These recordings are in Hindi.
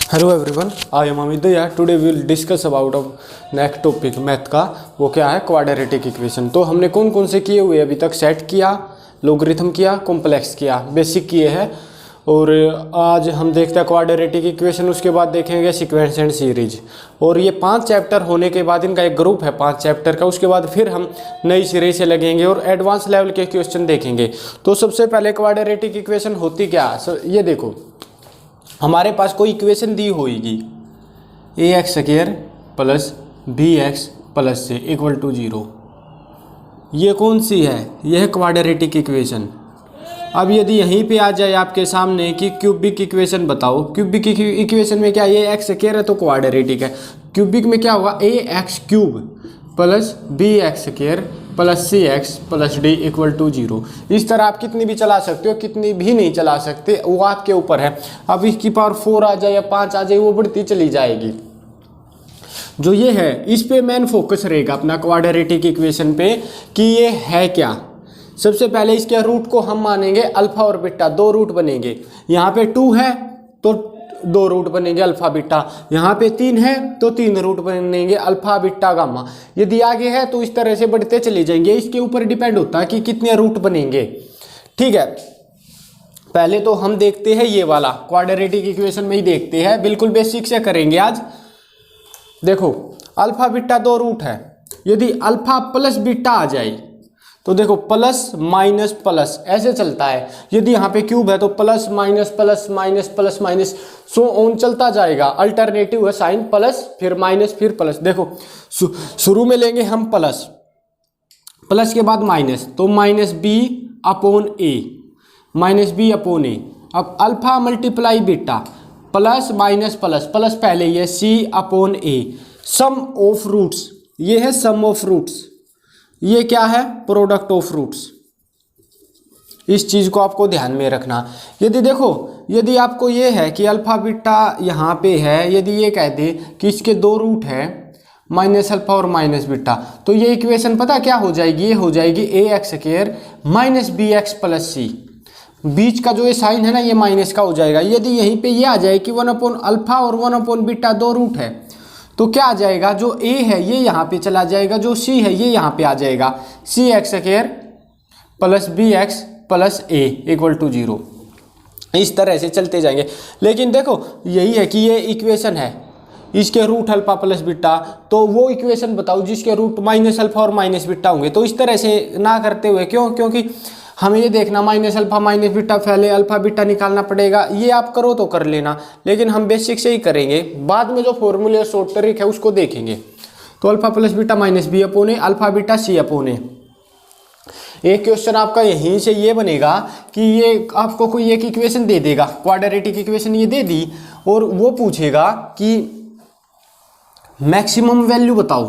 Hello everyone, I am Amit Daya. Today we will discuss about next topic math का। वो क्या है? Quadratic equation. तो हमने कौन कौन से किए हुए अभी तक? सेट किया, लॉगरिथम किया, कॉम्प्लेक्स किया, बेसिक किए हैं। और आज हम देखते हैं क्वाड्रेटिक इक्वेशन, उसके बाद देखेंगे सीक्वेंस एंड सीरीज। और ये 5 चैप्टर होने के बाद इनका एक ग्रुप है 5 चैप्टर का। उसके बाद फिर हम नई सीरीज से लगेंगे और एडवांस लेवल के क्वेश्चन देखेंगे। तो सबसे पहले क्वाड्रेटिक इक्वेशन होती क्या? ये देखो, हमारे पास कोई इक्वेशन दी होगी ax² plus bx plus c equal to 0। ये कौन सी है? यह है क्वाड्रेटिक इक्वेशन। अब यदि यहीं पे आ जाए आपके सामने कि क्यूबिक इक्वेशन बताओ, क्यूबिक इक्वेशन में क्या ये x² है तो क्वाड्रेटिक है। क्यूबिक में क्या होगा? ax³ plus bx² plus cx plus d equal to 0। इस तरह आप कितनी भी चला सकते हो, कितनी भी नहीं चला सकते, वो आपके ऊपर है। अब इसकी पावर 4 आ जाए या 5 आ जाए, वो बढ़ती चली जाएगी। जो ये है इस पे मेन फोकस रहेगा अपना क्वाड्रेटिक इक्वेशन पे कि ये है क्या। सबसे पहले इसके रूट को हम मानेंगे अल्फा और बीटा, 2 रूट बनेंगे। यहाँ पे 2 है तो 2 रूट बनेंगे अल्फा बीटा, यहाँ पे 3 है तो 3 रूट बनेंगे अल्फा बीटा गामा। यदि आगे है तो इस तरह से बढ़ते चले जाएंगे। इसके ऊपर डिपेंड होता है कि कितने रूट बनेंगे। ठीक है, पहले तो हम देखते हैं ये वाला क्वाड्रेटिक इक्वेशन में ही देखते हैं, बिल्कुल बेसिक से करेंगे आज। देखो, अल्फा बीटा 2 रूट है। यदि अल्फा प्लस बीटा आ जाए तो देखो प्लस माइनस प्लस ऐसे चलता है। यदि यहाँ पे क्यूब है तो plus minus plus minus plus minus so on चलता जाएगा। अल्टरनेटिव है साइन, प्लस फिर माइनस फिर प्लस। देखो शुरू में लेंगे हम प्लस, प्लस के बाद माइनस, तो minus B upon A, minus B upon A. अब alpha multiply beta, plus minus plus, plus पहले ही है, C upon A. Sum of roots, ये है सम ऑफ रूट्स। ये क्या है? Product of roots. इस चीज को आपको ध्यान में रखना। यदि देखो, यदि आपको ये है कि अल्फा बीटा यहाँ पे है, यदि ये कह दे कि इसके 2 रूट है माइनस अल्फा और माइनस बीटा, तो ये इक्वेशन पता क्या हो जाएगी? ये हो जाएगी ax² minus bx plus c। बीच का जो ये साइन है ना, ये माइनस का हो जाएगा। यदि यहीं पे ये आ जाए कि 1 अपॉन अल्फा और 1 अपॉन बीटा 2 रूट है, तो क्या आ जाएगा? जो a है ये यहाँ पे चला जाएगा, जो c है ये यहाँ पे आ जाएगा। cx² plus bx plus a equal to 0। इस तरह से चलते जाएंगे। लेकिन देखो, यही है कि ये इक्वेशन है, इसके रूट अल्फा प्लस बीटा, तो वो इक्वेशन बताओ जिसके रूट माइनस अल्फा और माइनस बीटा होंगे। तो इस तरह से ना करते हुए, क्यों? क्योंकि हमें ये देखना माइनस अल्फा माइनस बीटा, पहले अल्फा बीटा निकालना पड़ेगा। ये आप करो तो कर लेना, लेकिन हम बेसिक से ही करेंगे। बाद में जो फॉर्मूले शॉर्ट ट्रिक है उसको देखेंगे। तो alpha plus beta minus B upon A, alpha beta C upon A. एक क्वेश्चन आपका यहीं से ये बनेगा कि ये आपको कोई एक इक्वेशन दे देगा, क्वाड्रेटिक इक्वेशन ये दे दी, और वो पूछेगा कि मैक्सिमम वैल्यू बताओ,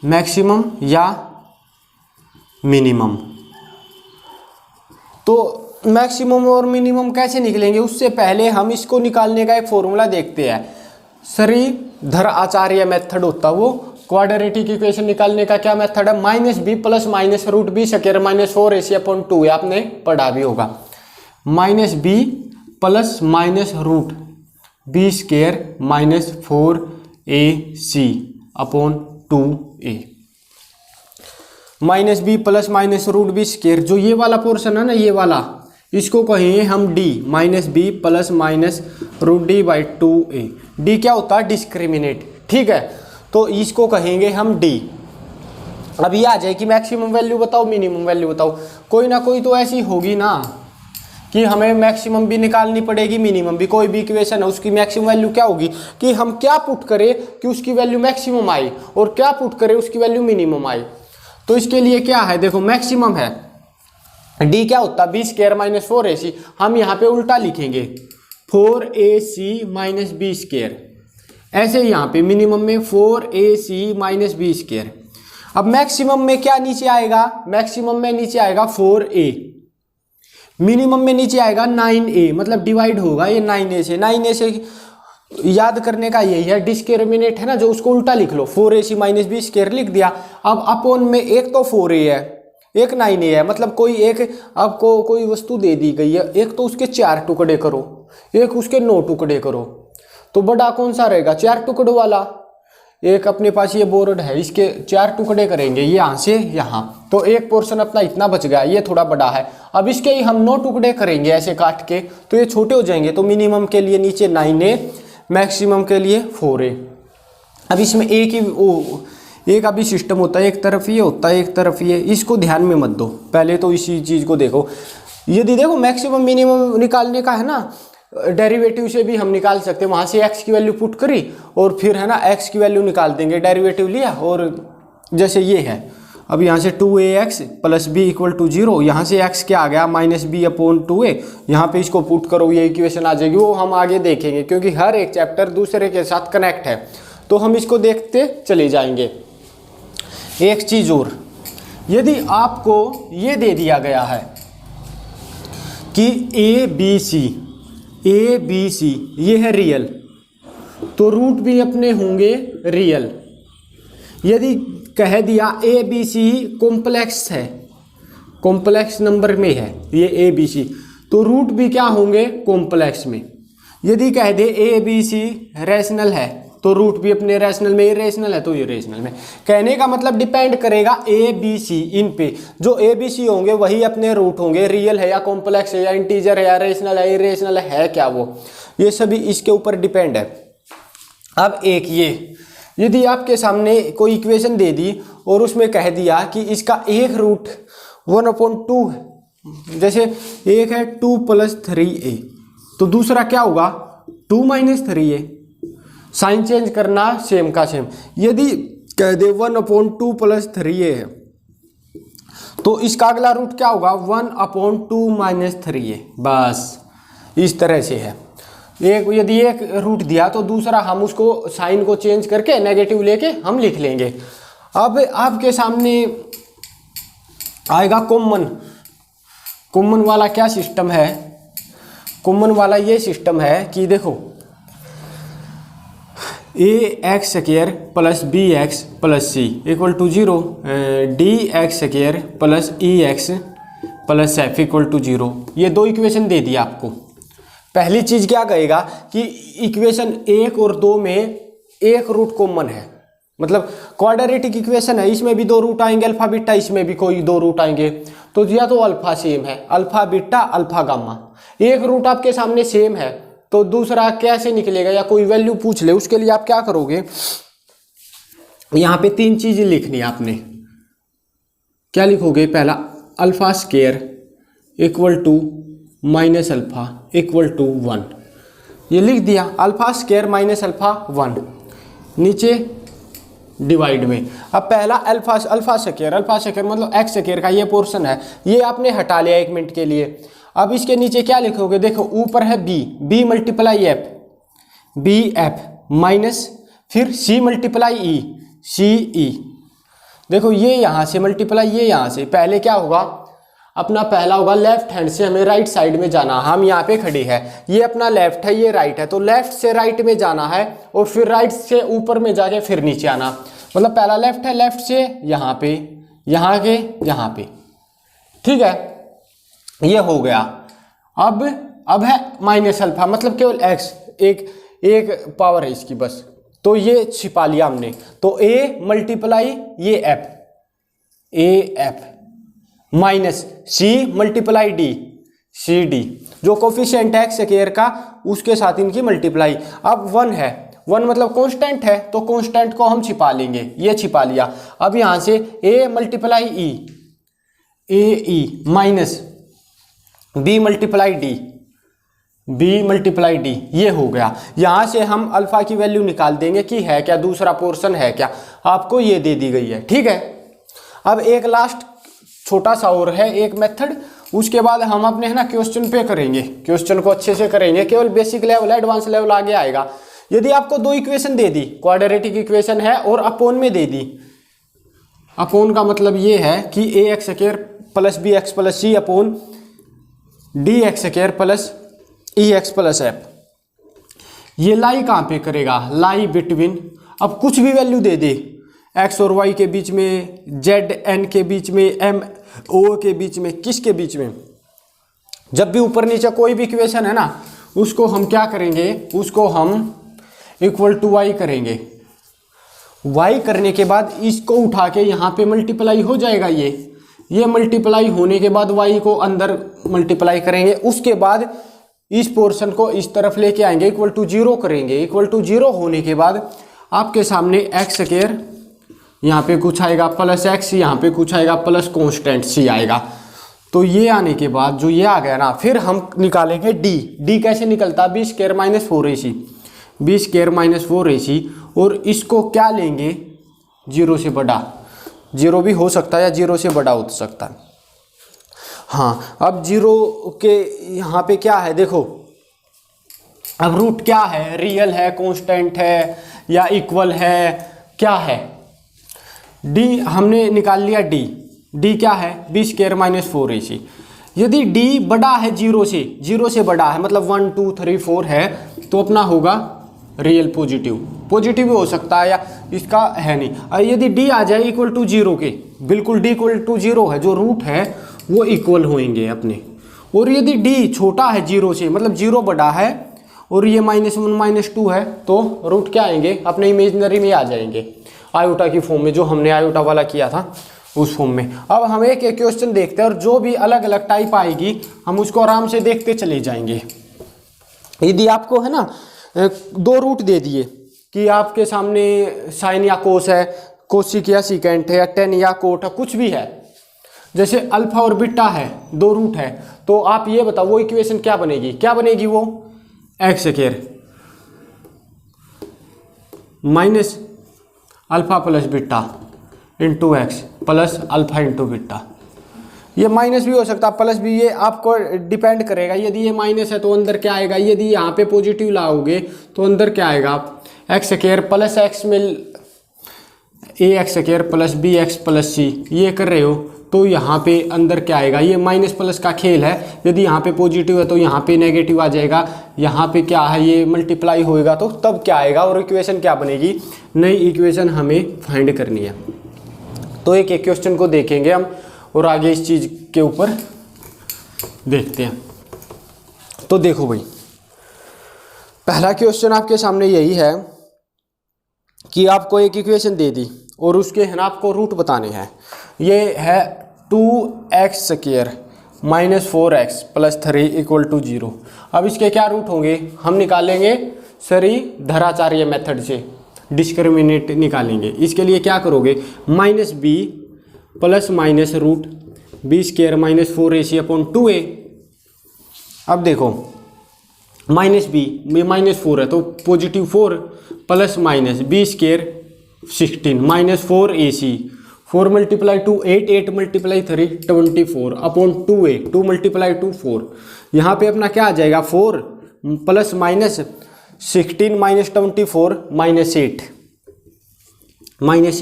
मैक्सिमम या मिनिमम। तो मैक्सिमम और मिनिमम कैसे निकलेंगे? उससे पहले हम इसको निकालने का एक फॉर्मूला देखते हैं। श्रीधर आचार्य मेथड होता वो। क्वाड्रेटिक इक्वेशन निकालने का क्या मेथड है? Minus B plus minus root B square minus 4ac upon 2 है, आपने पढ़ा भी होगा। Minus B plus minus root B square minus 4ac upon 2a। Minus B plus minus root B square, जो ये वाला पोर्शन है ना, ये वाला, इसको कहेंगे हम d, minus B plus minus root D by 2a। d क्या होता है? डिस्क्रिमिनेट। ठीक है, तो इसको कहेंगे हम d। अब ये आ जाए कि मैक्सिमम वैल्यू बताओ, मिनिमम वैल्यू बताओ। कोई ना कोई तो ऐसी होगी ना कि हमें मैक्सिमम भी निकालनी पड़ेगी, मिनिमम भी। कोई भी इक्वेशन है उसकी मैक्सिमम वैल्यू क्या होगी कि हम क्या पुट करें कि उसकी वैल्यू मैक्सिमम आए, और क्या पुट करें उसकी वैल्यू मिनिमम आए। तो इसके लिए क्या है? देखो, मैक्सिमम है d क्या होता है? B square minus 4ac। हम यहाँ पे उल्टा लिखेंगे 4ac माइनस बी स्क्वायर। ऐसे यहाँ पे मिनिमम में 4ac माइनस बी स्क्वायर। अब मैक्सिमम में क्या नीचे आएगा? मैक्सिमम में नीचे आएगा 4a, मिनिमम में नीचे आएगा 9a, मतलब डिवाइड होगा ये 9a से। 9a से याद करने का यही है, डिस्क्रिमिनेट है ना, जो उसको उल्टा लिख लो, 4ac माइनस बी स्क्वायर लिख दिया। अब अपॉन में एक तो 4a है, एक 9a है, मतलब कोई एक आपको कोई वस्तु दे दी गई है, एक तो उसके 4 टुकड़े करो, एक उसके 9 टुकड़े करो, तो बड़ा कौन सा रहेगा? 4 टुकड़ों वाला। एक अपने पास ये बोर्ड है, इसके 4 टुकड़े करेंगे यहाँ से यहाँ, तो एक पोर्शन अपना इतना बच गया, ये थोड़ा बड़ा है। अब इसके ही हम 9 टुकड़े करेंगे ऐसे काट के, तो ये छोटे हो जाएंगे। तो मिनिमम के लिए नीचे 9A, मैक्सिमम के लिए 4A। अब इसमें एक अभी सिस्टम होता है, एक तरफ ये होता है, एक तरफ ये, इसको ध्यान में मत दो, पहले तो इसी चीज़ को देखो। यदि देखो मैक्सिमम मिनिमम निकालने का है ना, डेरिवेटिव से भी हम निकाल सकते हैं। वहाँ से x की वैल्यू पुट करी और फिर है ना x की वैल्यू निकाल देंगे, डेरिवेटिव लिया। और जैसे ये है, अब यहाँ से 2ax plus b equal to 0, यहाँ से x क्या आ गया? -b/2a। यहाँ पे इसको पुट करो, ये इक्वेशन आ जाएगी। वो हम आगे देखेंगे, क्योंकि हर एक चैप्टर दूसरे के साथ कनेक्ट है, तो हम इसको देखते चले जाएंगे। एक चीज़ और, यदि आपको ये दे दिया गया है कि ए बी सी ये है रियल, तो रूट भी अपने होंगे रियल। यदि कह दिया ए बी सी कॉम्प्लेक्स है, कॉम्प्लेक्स नंबर में है ये ए बी सी, तो रूट भी क्या होंगे? कॉम्प्लेक्स में। यदि कह दे ए बी सी रैशनल है, तो रूट भी अपने रैशनल में, इरेशनल है तो इरेशनल में। कहने का मतलब डिपेंड करेगा ए बी सी इन पे। जो ए बी सी होंगे वही अपने रूट होंगे, रियल है या कॉम्प्लेक्स है या इंटीजर है या रेशनल है, इरेशनल है क्या वो, ये सभी इसके ऊपर डिपेंड है। अब एक ये, यदि आपके सामने कोई इक्वेशन दे दी और उसमें कह दिया कि इसका एक रूट 1/2, जैसे एक है 2 + 3a, तो दूसरा क्या होगा? 2 - 3a। साइन चेंज करना सेम का सेम। यदि कह दे 1/2 + 3a है, तो इसका अगला रूट क्या होगा? 1/2 - 3a। बस इस तरह से है। एक यदि एक रूट दिया तो दूसरा हम उसको साइन को चेंज करके नेगेटिव लेके हम लिख लेंगे। अब आपके सामने आएगा कॉमन वाला क्या सिस्टम है? कॉमन वाला ये सिस्टम है कि देखो ax² + bx + c = 0, dx² + ex + f = 0। ये दो इक्वेशन दे दिया आपको। पहली चीज़ क्या कहेगा कि इक्वेशन 1 और 2 में एक रूट कॉमन है, मतलब क्वाड्रेटिक इक्वेशन है, इसमें भी 2 रूट आएंगे अल्फा बीटा, इसमें भी कोई 2 रूट आएंगे। तो या तो अल्फा सेम है, अल्फा बीटा अल्फा गामा, एक रूट आपके सामने सेम है, तो दूसरा कैसे निकलेगा? या कोई वैल्यू पूछ ले, उसके लिए आप क्या करोगे? यहाँ पे 3 चीजें लिखनी है आपने। क्या लिखोगे? पहला α² = -α = 1, ये लिख दिया। α² - α1 नीचे डिवाइड में। अब पहला अल्फा² मतलब x² का ये पोर्शन है, ये आपने हटा लिया 1 मिनट के लिए। अब इसके नीचे क्या लिखोगे? देखो ऊपर है b × f, bf माइनस फिर c × e, ce। देखो ये यहाँ से मल्टीप्लाई, ये यहाँ से। पहले क्या होगा? अपना पहला होगा लेफ्ट हैंड से हमें राइट साइड में जाना। हम यहाँ पे खड़े हैं, ये अपना लेफ्ट है, ये राइट है, तो लेफ्ट से राइट में जाना है और फिर राइट से ऊपर में जाके फिर नीचे आना। मतलब पहला लेफ्ट है, लेफ्ट से यहाँ पे, यहाँ के यहाँ पे, ठीक है, ये हो गया। अब है -α, मतलब केवल x, एक पावर है इसकी बस, तो ये छिपा लिया हमने। तो a × ये f, af minus c × d, cd, जो कोफिशिएंट है x² का उसके साथ इनकी मल्टीप्लाई। अब 1 है, 1 मतलब कांस्टेंट है, तो कांस्टेंट को हम छिपा लेंगे, ये छिपा लिया। अब यहाँ से a × e, ae minus b × d, ये हो गया। यहाँ से हम अल्फा की वैल्यू निकाल देंगे कि है क्या, दूसरा पोर्शन है क्या, आपको ये दे दी गई है, ठीक है। अब एक लास्ट छोटा सा और है एक मेथड, उसके बाद हम अपने है ना क्वेश्चन पे करेंगे, क्वेश्चन को अच्छे से करेंगे, केवल बेसिक लेवल, एडवांस लेवल आगे आएगा। यदि आपको 2 इक्वेशन दे दी, क्वाड्रेटिक इक्वेशन है और अपोन में दे दी। अपोन का मतलब ये है कि ax² + bx + c upon dx² + ex + f। ये लाई कहाँ पे करेगा? लाई बिटवीन, अब कुछ भी वैल्यू दे दे, x और y के बीच में, z n के बीच में, m o के बीच में, किसके बीच में, जब भी ऊपर नीचे कोई भी इक्वेशन है ना, उसको हम क्या करेंगे, उसको हम इक्वल टू वाई करेंगे। वाई करने के बाद इसको उठा के यहाँ पे मल्टीप्लाई हो जाएगा। ये मल्टीप्लाई होने के बाद वाई को अंदर मल्टीप्लाई करेंगे। उसके बाद इस पोर्शन को इस तरफ लेके आएंगे, इक्वल टू जीरो करेंगे। इक्वल टू जीरो होने के बाद आपके सामने एक्स स्क्वायर यहाँ पे कुछ आएगा प्लस एक्स, यहाँ पे कुछ आएगा प्लस कॉन्स्टेंट सी आएगा। तो ये आने के बाद जो ये आ गया ना, फिर हम निकालेंगे डी। डी कैसे निकलता है, B square minus 4ac, B square minus 4ac। और इसको क्या लेंगे, जीरो से बड़ा, जीरो भी हो सकता है या जीरो से बड़ा हो सकता है। हाँ, अब जीरो के यहाँ पे क्या है देखो, अब रूट क्या है, रियल है, कांस्टेंट है या इक्वल है, क्या है। डी हमने निकाल लिया, डी क्या है, बी स्क्वायर माइनस 4ac। यदि डी बड़ा है जीरो से बड़ा है, मतलब 1 2 3 4 है, तो अपना होगा रियल पॉजिटिव भी हो सकता है या इसका है नहीं। और यदि डी आ जाए इक्वल टू जीरो के, बिल्कुल डी इक्वल टू जीरो है, जो रूट है वो इक्वल होंगे अपने। और यदि डी छोटा है जीरो से, मतलब जीरो बड़ा है और ये -1 -2 है, तो रूट क्या आएंगे, अपने इमेजिनरी में आ जाएंगे, आयोटा की फॉर्म में, जो हमने आयोटा वाला किया था उस फॉर्म में। अब हम एक एक क्वेश्चन देखते हैं और जो भी अलग अलग टाइप आएगी हम उसको आराम से देखते चले जाएंगे। यदि आपको है ना 2 रूट दे दिए कि आपके सामने साइन या कोस है, कोसिक या सीकेंट है या टेन या कोट है, कुछ भी है, जैसे अल्फा और बीटा है, 2 रूट है, तो आप ये बताओ वो इक्वेशन क्या बनेगी वो x square minus alpha plus beta into x plus alpha into beta. ये माइनस भी हो सकता है, प्लस भी, ये आपको डिपेंड करेगा। यदि ये माइनस है तो अंदर क्या आएगा, यदि यहाँ पे पॉजिटिव लाओगे तो अंदर क्या आएगा, एक्स स्क्वायर प्लस एक्स में A X square plus B x plus C, ये कर रहे हो तो यहाँ पे अंदर क्या आएगा, ये माइनस प्लस का खेल है। यदि यहाँ पे पॉजिटिव है तो यहाँ पे नेगेटिव आ जाएगा, यहाँ पे क्या है, ये मल्टीप्लाई होएगा तो तब क्या आएगा और इक्वेशन क्या बनेगी, नई इक्वेशन हमें फाइंड करनी है। तो एक एक क्वेश्चन को देखेंगे हम और आगे इस चीज़ के ऊपर देखते हैं। तो देखो भाई, पहला क्वेश्चन आपके सामने यही है कि आपको एक इक्वेशन दे दी और उसके है ना आपको रूट बताने हैं। ये है 2x square minus 4x plus 3 equal to 0। अब इसके क्या रूट होंगे, हम निकालेंगे सरी धराचार्य मेथड से, डिस्क्रिमिनेट निकालेंगे। इसके लिए क्या करोगे, minus B plus minus root B square minus 4ac upon 2a। अब देखो माइनस बी में -4 है तो positive 4 plus minus B square 16 minus 4ac, 4 × 2 8, 8 × 3 24 upon 2a, 2 × 2 4। यहाँ पे अपना क्या आ जाएगा, 4 plus minus 16 minus 24 minus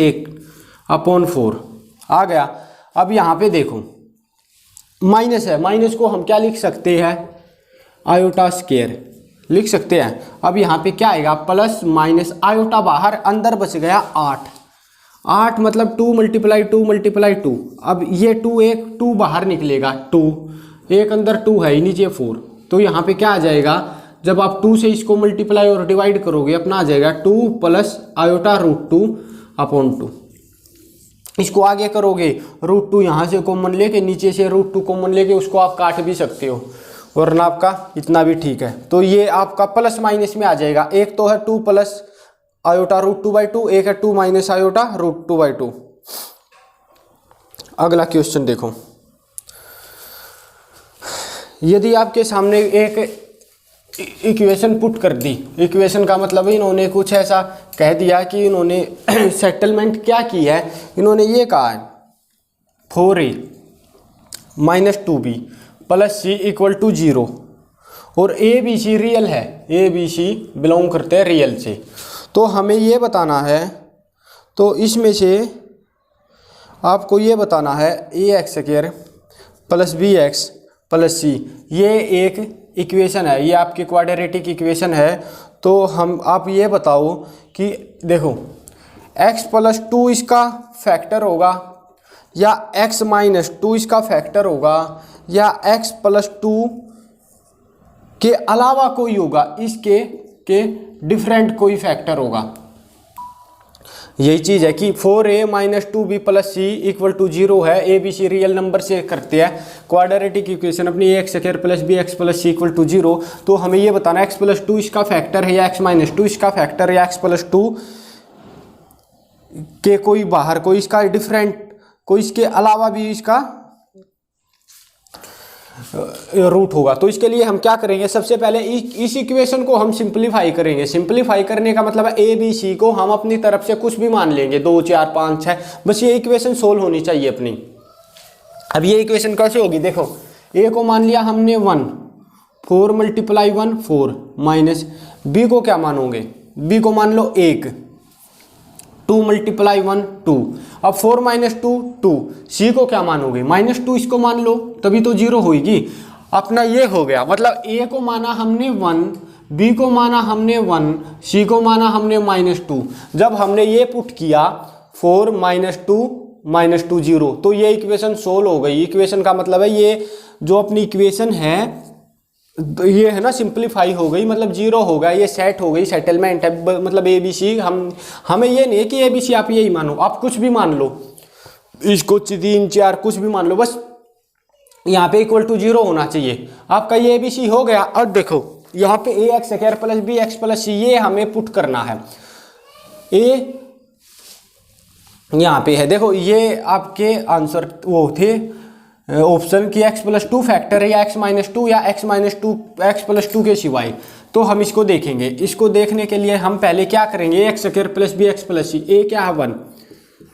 8 upon 4 आ गया। अब यहाँ पे देखो माइनस है, माइनस को हम क्या लिख सकते हैं, आयोटा स्क्वायर लिख सकते हैं। अब यहाँ पे क्या आएगा, प्लस माइनस आयोटा बाहर, अंदर बच गया 8 मतलब 2 × 2 अब ये 2 एक 2 बाहर निकलेगा, 2 एक अंदर 2 है, नीचे 4। तो यहाँ पे क्या आ जाएगा, जब आप 2 से इसको मल्टीप्लाई और डिवाइड करोगे अपना आ जाएगा 2 प्लस आयोटा √2 अपॉन 2। इसको आगे करोगे √2 यहाँ से कॉमन लेके, नीचे से √2 कॉमन लेके उसको आप काट भी सकते हो वरना आपका इतना भी ठीक है। तो ये आपका प्लस माइनस में आ जाएगा। एक तो है 2 प्लस आयोटा √2/2, एक है 2 माइनस आयोटा √2/2। अगला क्वेश्चन देखो, यदि आपके सामने एक इक्वेशन पुट कर दी, इक्वेशन का मतलब इन्होंने कुछ ऐसा कह दिया कि इन्होंने सेटलमेंट क्या की है, इन्होंने ये कहा है 4a minus 2b plus c equal to 0 और a b c रियल है, a b c बिलोंग करते हैं रियल से। तो हमें ये बताना है, तो इसमें से आपको ये बताना है ax² plus bx plus c, ये एक इक्वेशन है, ये आपकी क्वाड्रेटिक इक्वेशन है। तो हम आप ये बताओ कि देखो x प्लस 2 इसका फैक्टर होगा या x माइनस 2 इसका फैक्टर होगा या x प्लस 2 के अलावा कोई होगा, इसके के डिफरेंट कोई फैक्टर होगा। यही चीज है कि 4a minus 2b plus C equal to 0 है। A B C real number से करते हैं क्वाड्रेटिक इक्वेशन अपनी, X square plus B x plus C equal to 0। तो हमें ये बताना एक्स प्लस 2 इसका फैक्टर है या एक्स माइनस 2 इसका फैक्टर है या एक्स प्लस 2 के कोई बाहर कोई इसका डिफरेंट कोई इसके अलावा भी इसका रूट होगा। तो इसके लिए हम क्या करेंगे, सबसे पहले इस इक्वेशन को हम सिंपलीफाई करेंगे। सिंपलीफाई करने का मतलब है ए बी सी को हम अपनी तरफ से कुछ भी मान लेंगे, 2 4 5 6, बस ये इक्वेशन सोल्व होनी चाहिए अपनी। अब ये इक्वेशन कैसे होगी, देखो ए को मान लिया हमने 1, 4 मल्टीप्लाई 1 4 माइनस बी को क्या मानोगे, बी को मान लो 1, 2 मल्टीप्लाई 1 2, अब 4 माइनस 2 2, सी को क्या मानोगे -2, इसको मान लो तभी तो 0 होगी। अपना ये हो गया, मतलब ए को माना हमने 1, बी को माना हमने 1, सी को माना हमने -2। जब हमने ये पुट किया 4 -2 0, तो ये इक्वेशन सोल्व हो गई। इक्वेशन का मतलब है ये जो अपनी इक्वेशन है ये है ना सिंपलीफाई हो गई, मतलब 0 हो गया, ये सेट हो गई, सेटलमेंट है। मतलब ए बी सी हमें ये नहीं है कि ए बी सी आप यही मानो, आप कुछ भी मान लो, इसको 3 4 कुछ भी मान लो, बस यहाँ पे इक्वल टू 0 होना चाहिए। आपका ये ए बी सी हो गया। अब देखो यहाँ पे A X square plus B x plus C ये हमें पुट करना है। ए यहाँ पे है, देखो ये आपके आंसर वो थे ऑप्शन की एक्स प्लस 2 फैक्टर है या एक्स माइनस 2 या एक्स प्लस 2 के सिवाय। तो हम इसको देखेंगे। इसको देखने के लिए हम पहले क्या करेंगे, X square plus B x plus C, A क्या है 1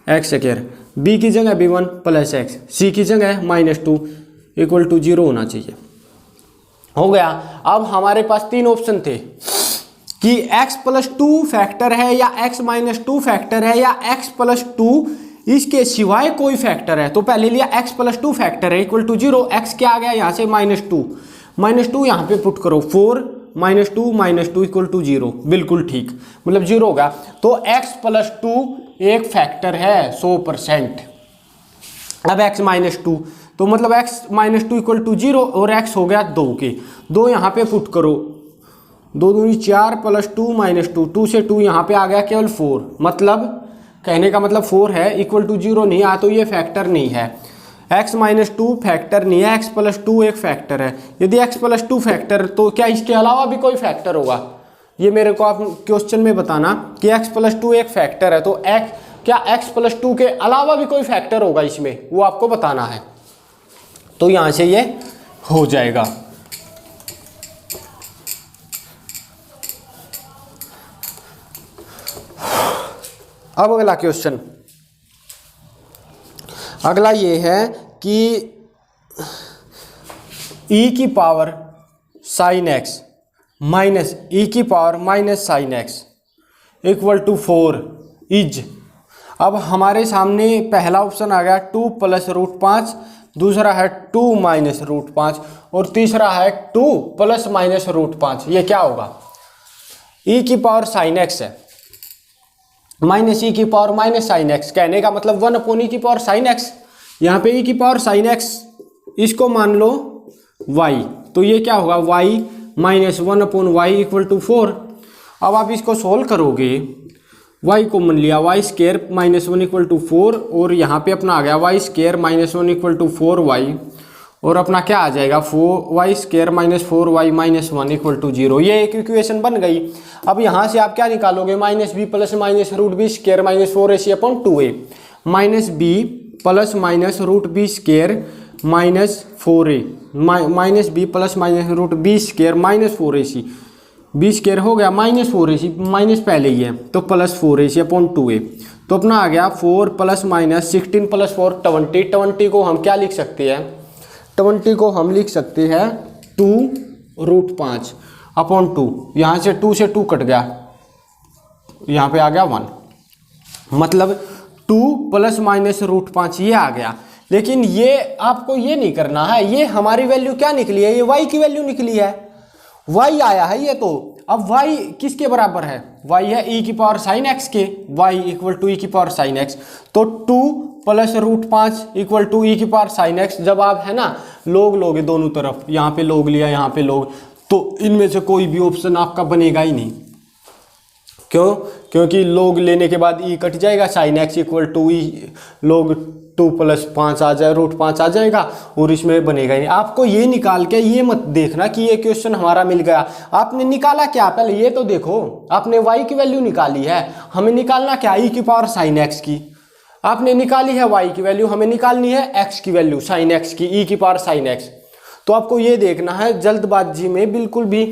एक्स स्क्वायर, बी की जगह बी 1 प्लस एक्स, सी की जगह -2 इक्वल टू 0 होना चाहिए। हो गया। अब हमारे पास 3 ऑप्शन थे कि x प्लस 2 फैक्टर है या x माइनस 2 फैक्टर है या x प्लस 2 इसके सिवाय कोई फैक्टर है। तो पहले लिया x प्लस 2 फैक्टर है इक्वल टू 0, x क्या आ गया यहाँ से -2 यहाँ पे पुट करो 4 -2 इक्वल टू 0, बिल्कुल ठीक, मतलब 0 होगा। तो x प्लस 2 एक फैक्टर है 100%। अब x माइनस 2 तो मतलब x माइनस 2 इक्वल टू 0 और x हो गया 2 के 2 यहाँ पे पुट करो, 2 दूनी 4 प्लस 2 -2, 2 से 2 यहाँ पे आ गया केवल 4, मतलब कहने का मतलब 4 है इक्वल टू 0 नहीं आया, तो ये फैक्टर नहीं है। x माइनस 2 फैक्टर नहीं है, x प्लस 2 एक फैक्टर है। यदि x प्लस 2 फैक्टर तो क्या इसके अलावा भी कोई फैक्टर होगा, ये मेरे को आप क्वेश्चन में बताना कि x प्लस 2 एक फैक्टर है, तो क्या x प्लस 2 के अलावा भी कोई फैक्टर होगा इसमें, वो आपको बताना है। तो यहां से ये हो जाएगा। अब अगला क्वेश्चन, अगला ये है कि e की power sine x minus e की power minus sine x equal to 4 is. अब हमारे सामने पहला ऑप्शन आ गया 2 प्लस √5, दूसरा है 2 माइनस √5 और तीसरा है 2 प्लस माइनस √5। ये क्या होगा, e की पावर साइन x है माइनस e की पावर माइनस साइन x, कहने का मतलब 1 अपॉन e की पावर साइन x। यहाँ पे e की पावर साइन x इसको मान लो y, तो ये क्या होगा y minus 1 upon y equal to 4। अब आप इसको सोल्व करोगे, y को मान लिया y square minus 1 equal to 4 और यहाँ पे अपना आ गया y square minus 1 equal to 4y और अपना क्या आ जाएगा 4y square minus 4y minus 1 equal to 0। ये एक इक्वेशन बन गई। अब यहाँ से आप क्या निकालोगे, minus B plus minus root B square minus 4ac upon 2a, minus B plus minus root B square minus 4a, minus B plus minus root B square minus 4ac, B square हो गया माइनस 4ac, माइनस पहले ही है तो प्लस 4ac अपॉन 2a। तो अपना आ गया 4 प्लस माइनस 16 प्लस 4 20, 20 को हम क्या लिख सकते हैं, 20 को हम लिख सकते हैं 2√5 अपॉन 2, यहाँ से 2 से 2 कट गया, यहाँ पे आ गया 1, मतलब 2 प्लस माइनस √5 ये आ गया। लेकिन ये आपको ये नहीं करना है, ये हमारी वैल्यू क्या निकली है, ये y की वैल्यू निकली है, y आया है ये। तो अब y किसके बराबर है, y है e की पावर साइन x के, y इक्वल टू e की पावर साइन x। तो 2 प्लस √5 इक्वल टू e की पावर साइन x, जब आप है ना लोग लोगे दोनों तरफ, यहाँ पे लोग लिया यहाँ पे लोग, तो इनमें से कोई भी ऑप्शन आपका बनेगा ही नहीं। क्यों? क्योंकि लोग लेने के बाद ई कट जाएगा, साइन एक्स इक्वल टू ई, लोग 2 + 5 आ जाए, √5 आ जाएगा और इसमें बनेगा ही नहीं। आपको ये निकाल के ये मत देखना कि ये क्वेश्चन हमारा मिल गया। आपने निकाला क्या, पहले ये तो देखो। आपने y की वैल्यू निकाली है, हमें निकालना क्या, e की पावर साइन एक्स की। आपने निकाली है y की वैल्यू, हमें निकालनी है x की वैल्यू, साइन एक्स की, e की पावर साइन एक्स। तो आपको ये देखना है, जल्दबाजी में बिल्कुल भी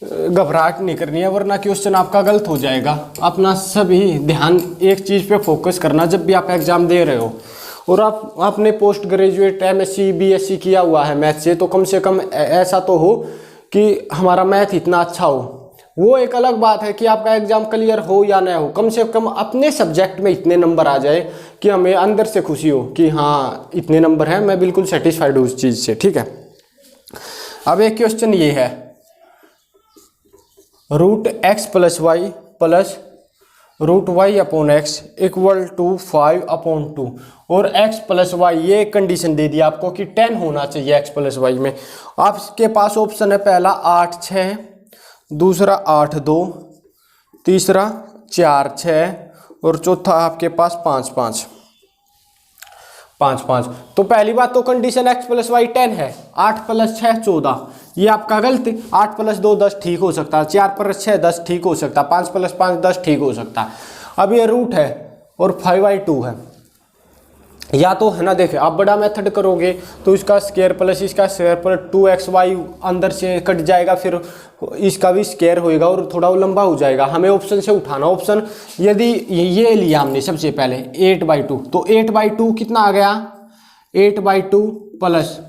घबराहट नहीं करनी है, वरना क्वेश्चन आपका गलत हो जाएगा। अपना सभी ध्यान एक चीज़ पे फोकस करना जब भी आप एग्जाम दे रहे हो। और आपने पोस्ट ग्रेजुएट MSc BSc किया हुआ है मैथ से, तो कम से कम ऐसा तो हो कि हमारा मैथ इतना अच्छा हो। वो एक अलग बात है कि आपका एग्जाम क्लियर हो या ना हो, कम से कम अपने सब्जेक्ट में इतने नंबर आ जाए कि हमें अंदर से खुशी हो कि हाँ इतने नंबर हैं, मैं बिल्कुल सेटिस्फाइड हूँ उस चीज़ से। ठीक है, अब एक क्वेश्चन ये है, √x + y + √y/x = 5/2 और x + y, ये कंडीशन दे दी आपको कि 10 होना चाहिए x + y में। आपके पास ऑप्शन है पहला 8 6, दूसरा 8 2, तीसरा 4 6 और चौथा आपके पास 5 5 5 5। तो पहली बात तो कंडीशन x + y 10 है, 8 + 6 14, ये आपका गलत। 8 + 2 10 ठीक हो सकता है, 4 + 6 10 ठीक हो सकता है, 5 + 5 10 ठीक हो सकता है। अब ये रूट है और 5/2 है, या तो है ना, देखे आप बड़ा मेथड करोगे तो इसका स्क्वायर प्लस इसका स्क्वायर पर 2xy अंदर से कट जाएगा, फिर इसका भी स्क्वायर होएगा और थोड़ा वो लंबा हो जाएगा। हमें ऑप्शन से उठाना, ऑप्शन यदि ये लिया हमने सबसे पहले 8/2, तो 8/2 कितना आ गया, 8/2 +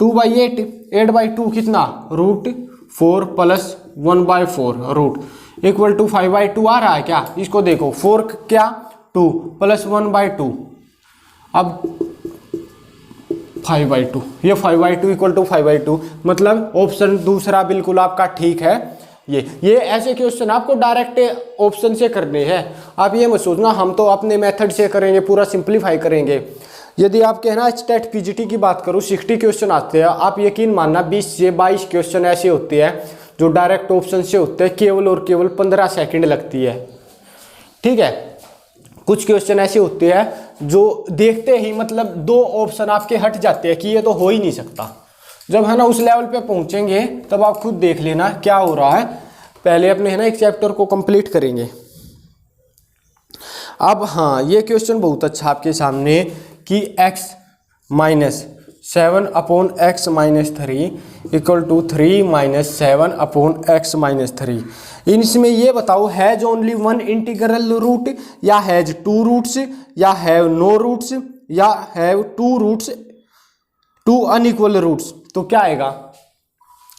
2/8, 8/2 कितना, √4 + 1/4 रूट = 5/2 आ रहा है क्या? इसको देखो, 4 क्या 2 + 1/2, अब 5/2, ये 5/2 = 5/2, मतलब ऑप्शन दूसरा बिल्कुल आपका ठीक है। ये ऐसे क्वेश्चन आपको डायरेक्ट ऑप्शन से करने हैं। आप ये मत सोचना हम तो अपने मेथड से करेंगे, पूरा सिंप्लीफाई करेंगे। यदि आप कहना स्टेट PGT की बात करूँ 60 क्वेश्चन आते हैं, आप यकीन मानना 20 से 22 क्वेश्चन ऐसे होते हैं जो डायरेक्ट ऑप्शन से होते हैं, केवल और केवल 15 सेकंड लगती है। ठीक है, कुछ क्वेश्चन ऐसे होते हैं जो देखते ही मतलब 2 ऑप्शन आपके हट जाते हैं कि ये तो हो ही नहीं सकता। जब है ना उस लेवल पे पहुंचेंगे तब आप खुद देख लेना क्या हो रहा है। पहले अपने है ना एक चैप्टर को कंप्लीट करेंगे। अब हाँ, ये क्वेश्चन बहुत अच्छा आपके सामने कि x - 7/x - 3 = 3 - 7/x - 3। इसमें ये बताओ, हैज ओनली 1 इंटीग्रल रूट या हैज 2 रूट्स या हैव नो रूट्स या हैव 2 रूट्स 2 अनइक्वल रूट्स। तो क्या आएगा,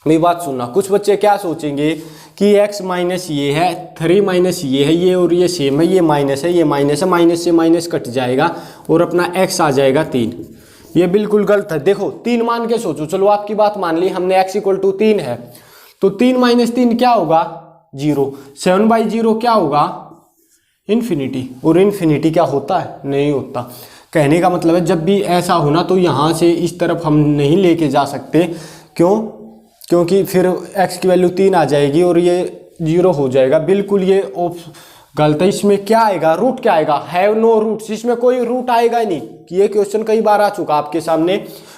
मेरी बात सुनना। कुछ बच्चे क्या सोचेंगे कि x माइनस ये है, 3 - ये है, ये और ये सेम है, ये माइनस है, ये माइनस है, माइनस से माइनस कट जाएगा और अपना x आ जाएगा 3। ये बिल्कुल गलत है। देखो 3 मान के सोचो, चलो आपकी बात मान ली हमने, x = 3 है तो 3 - 3 क्या होगा, 0। 7/0 क्या होगा, इन्फिनिटी। और इन्फिनिटी क्या होता है, नहीं होता। कहने का मतलब है जब भी ऐसा होना तो यहाँ से इस तरफ हम नहीं लेके जा सकते। क्यों? क्योंकि फिर x की वैल्यू 3 आ जाएगी और ये 0 हो जाएगा। बिल्कुल ये गलत है। इसमें क्या आएगा, रूट क्या आएगा, हैव नो रूट्स। इसमें कोई रूट आएगा ही नहीं। ये क्वेश्चन कई बार आ चुका आपके सामने।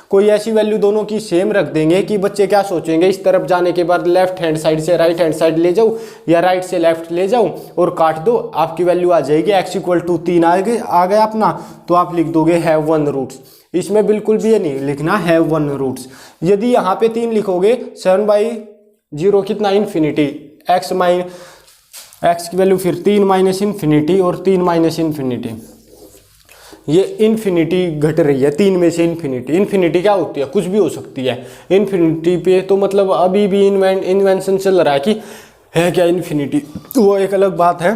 कोई ऐसी वैल्यू दोनों की सेम रख देंगे कि बच्चे क्या सोचेंगे, इस तरफ जाने के बाद लेफ्ट हैंड साइड से राइट हैंड साइड ले जाऊँ या राइट से लेफ्ट ले जाऊँ और काट दो, आपकी वैल्यू आ जाएगी x = 3 आ गया अपना, तो आप लिख दोगे हैव 1 रूट्स। इसमें बिल्कुल भी ये नहीं लिखना हैव 1 रूट्स। यदि यहाँ पे 3 लिखोगे, 7/0 कितना, इन्फिनिटी। x की वैल्यू फिर 3 - इन्फिनिटी और 3 - इन्फिनिटी। ये इन्फिनिटी घट रही है 3 में से इन्फिनिटी। इन्फिनिटी क्या होती है, कुछ भी हो सकती है। इन्फिनिटी पे तो मतलब अभी भी इन्वेंशन चल रहा है कि है क्या इन्फिनिटी, तो वो एक अलग बात है।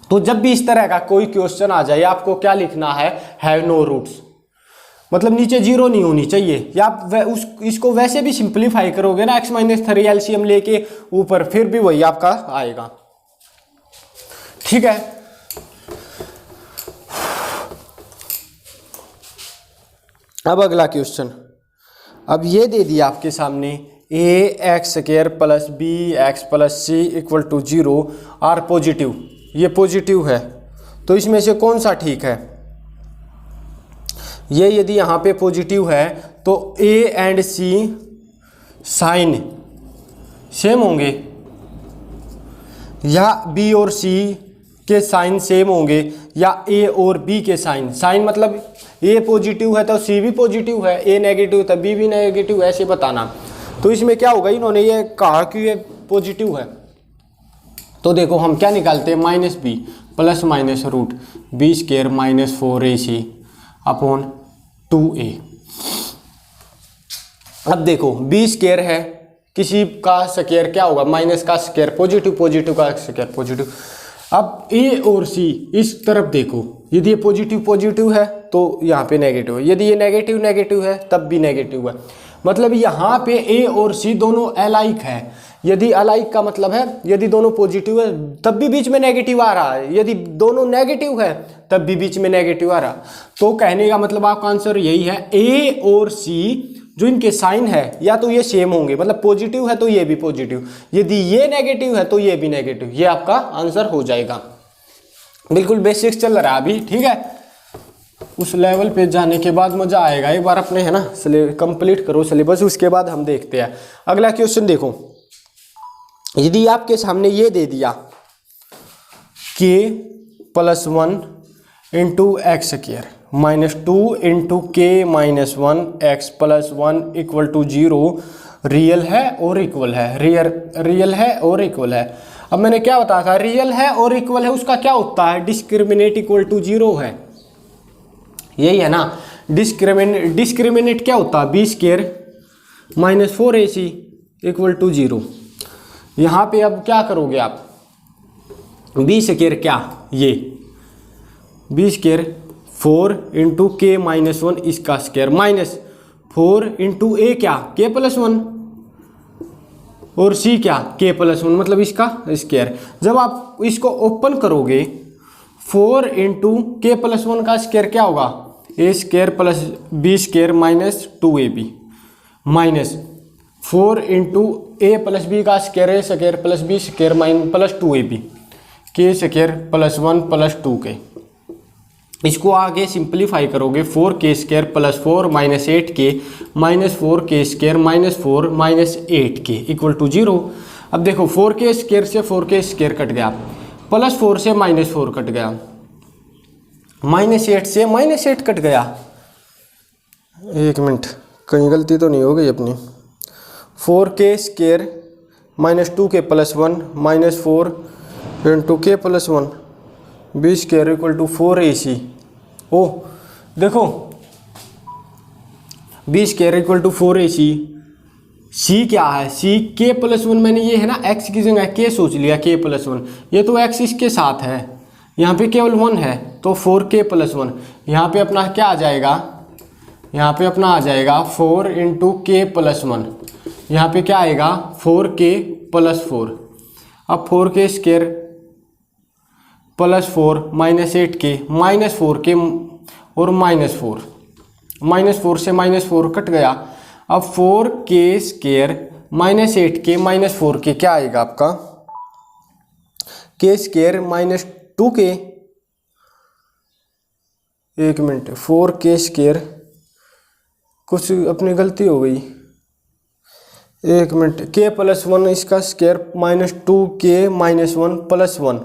तो जब भी इस तरह का कोई क्वेश्चन आ जाए, आपको क्या लिखना है, हैव नो रूट्स। मतलब नीचे 0 नहीं होनी चाहिए। या आप इसको वैसे भी सिंप्लीफाई करोगे ना, x - 3 LCM लेके ऊपर, फिर भी वही आपका आएगा। ठीक है, अब अगला क्वेश्चन। अब ये दे दिया आपके सामने A X square plus B x plus C equal to 0 are positive, ये पॉजिटिव है, तो इसमें से कौन सा ठीक है? ये यदि यहाँ पे पॉजिटिव है तो A and C sign same होंगे या बी और सी के साइन सेम होंगे या ए और बी के साइन मतलब ए पॉजिटिव है तो सी भी पॉजिटिव है, ए नेगेटिव तो बी भी नेगेटिव है, ऐसे बताना। तो इसमें क्या होगा, इन्होंने ये कहा कि ये पॉजिटिव है, तो देखो हम क्या निकालते हैं, minus B plus minus root B square minus 4ac upon 2a। अब देखो बी स्क्वायर है, किसी का स्क्वायर क्या होगा, माइनस का स्क्वायर पॉजिटिव, पॉजिटिव का स्क्वायर पॉजिटिव। अब ए और सी इस तरफ देखो, यदि ये पॉजिटिव पॉजिटिव है तो यहाँ पे नेगेटिव है, यदि ये नेगेटिव नेगेटिव है तब भी नेगेटिव है, मतलब यहाँ पे ए और सी दोनों अलाइक है। यदि अलाइक का मतलब है यदि दोनों पॉजिटिव है तब भी बीच में नेगेटिव आ रहा है, यदि दोनों नेगेटिव है तब भी बीच में नेगेटिव आ रहा। तो कहने का मतलब आपका आंसर यही है, ए और सी जो इनके साइन है या तो ये सेम होंगे, मतलब पॉजिटिव है तो ये भी पॉजिटिव, यदि ये नेगेटिव है तो ये भी नेगेटिव, ये आपका आंसर हो जाएगा। बिल्कुल बेसिक्स चल रहा है अभी, ठीक है। उस लेवल पे जाने के बाद मजा आएगा, एक बार अपने है ना कंप्लीट करो सिलेबस, उसके बाद हम देखते हैं। अगला क्वेश्चन देखो, यदि आपके सामने ये दे दिया k plus 1 into X square minus 2 into K minus 1 X plus 1 equal to 0 real है और इक्वल है, रियल है और इक्वल है। अब मैंने क्या बताया था, रियल है और इक्वल है उसका क्या होता है, डिस्क्रिमिनेट इक्वल टू 0 है, यही है ना। डिस्क्रिमिनेट क्या होता है, B square minus 4ac equal to 0। यहाँ पे अब क्या करोगे आप, बी स्क्वायर क्या, ये B square 4 into K minus 1 इसका स्क्वायर माइनस 4 इंटू ए क्या, के प्लस 1 और सी क्या, के प्लस 1 मतलब इसका स्क्वायर। जब आप इसको ओपन करोगे 4 इंटू के प्लस 1 का स्क्वायर क्या होगा, A square plus B square minus 2ab minus 4 into A plus B का square, A square plus B square minus plus 2ab के स्क्वायर प्लस 1 प्लस 2k। इसको आगे सिंप्लीफाई करोगे 4k square plus 4 minus 8k minus 4k square minus 4 minus 8k equal to 0। अब देखो 4k स्क्वायर से 4k स्क्वायर कट गया, प्लस 4 से माइनस 4 कट गया, माइनस 8 से माइनस 8 कट गया। एक मिनट, कहीं गलती तो नहीं हो गई अपनी। 4k square minus 2k plus 1 minus 4 into K plus 1 B square equal to 4ac। ओ देखो B square equal to 4ac, C क्या है, सी के प्लस 1, मैंने ये है ना एक्स की जगह के सोच लिया, के प्लस 1, ये तो एक्स इसके साथ है, यहाँ पे केवल 1 है तो 4k प्लस 1, यहाँ पे अपना क्या आ जाएगा, यहाँ पे अपना आ जाएगा 4 इंटू के प्लस 1, यहाँ पे क्या आएगा 4k प्लस 4। अब 4k square plus 4 minus 8k minus 4k और माइनस 4 से माइनस 4 कट गया। अब 4k square minus 8k minus 4k क्या आएगा आपका, k स्क्वायर माइनस 2k, एक मिनट 4k स्क्वायर, कुछ अपनी गलती हो गई, एक मिनट, k प्लस 1 इसका square minus 2k minus 1 plus 1,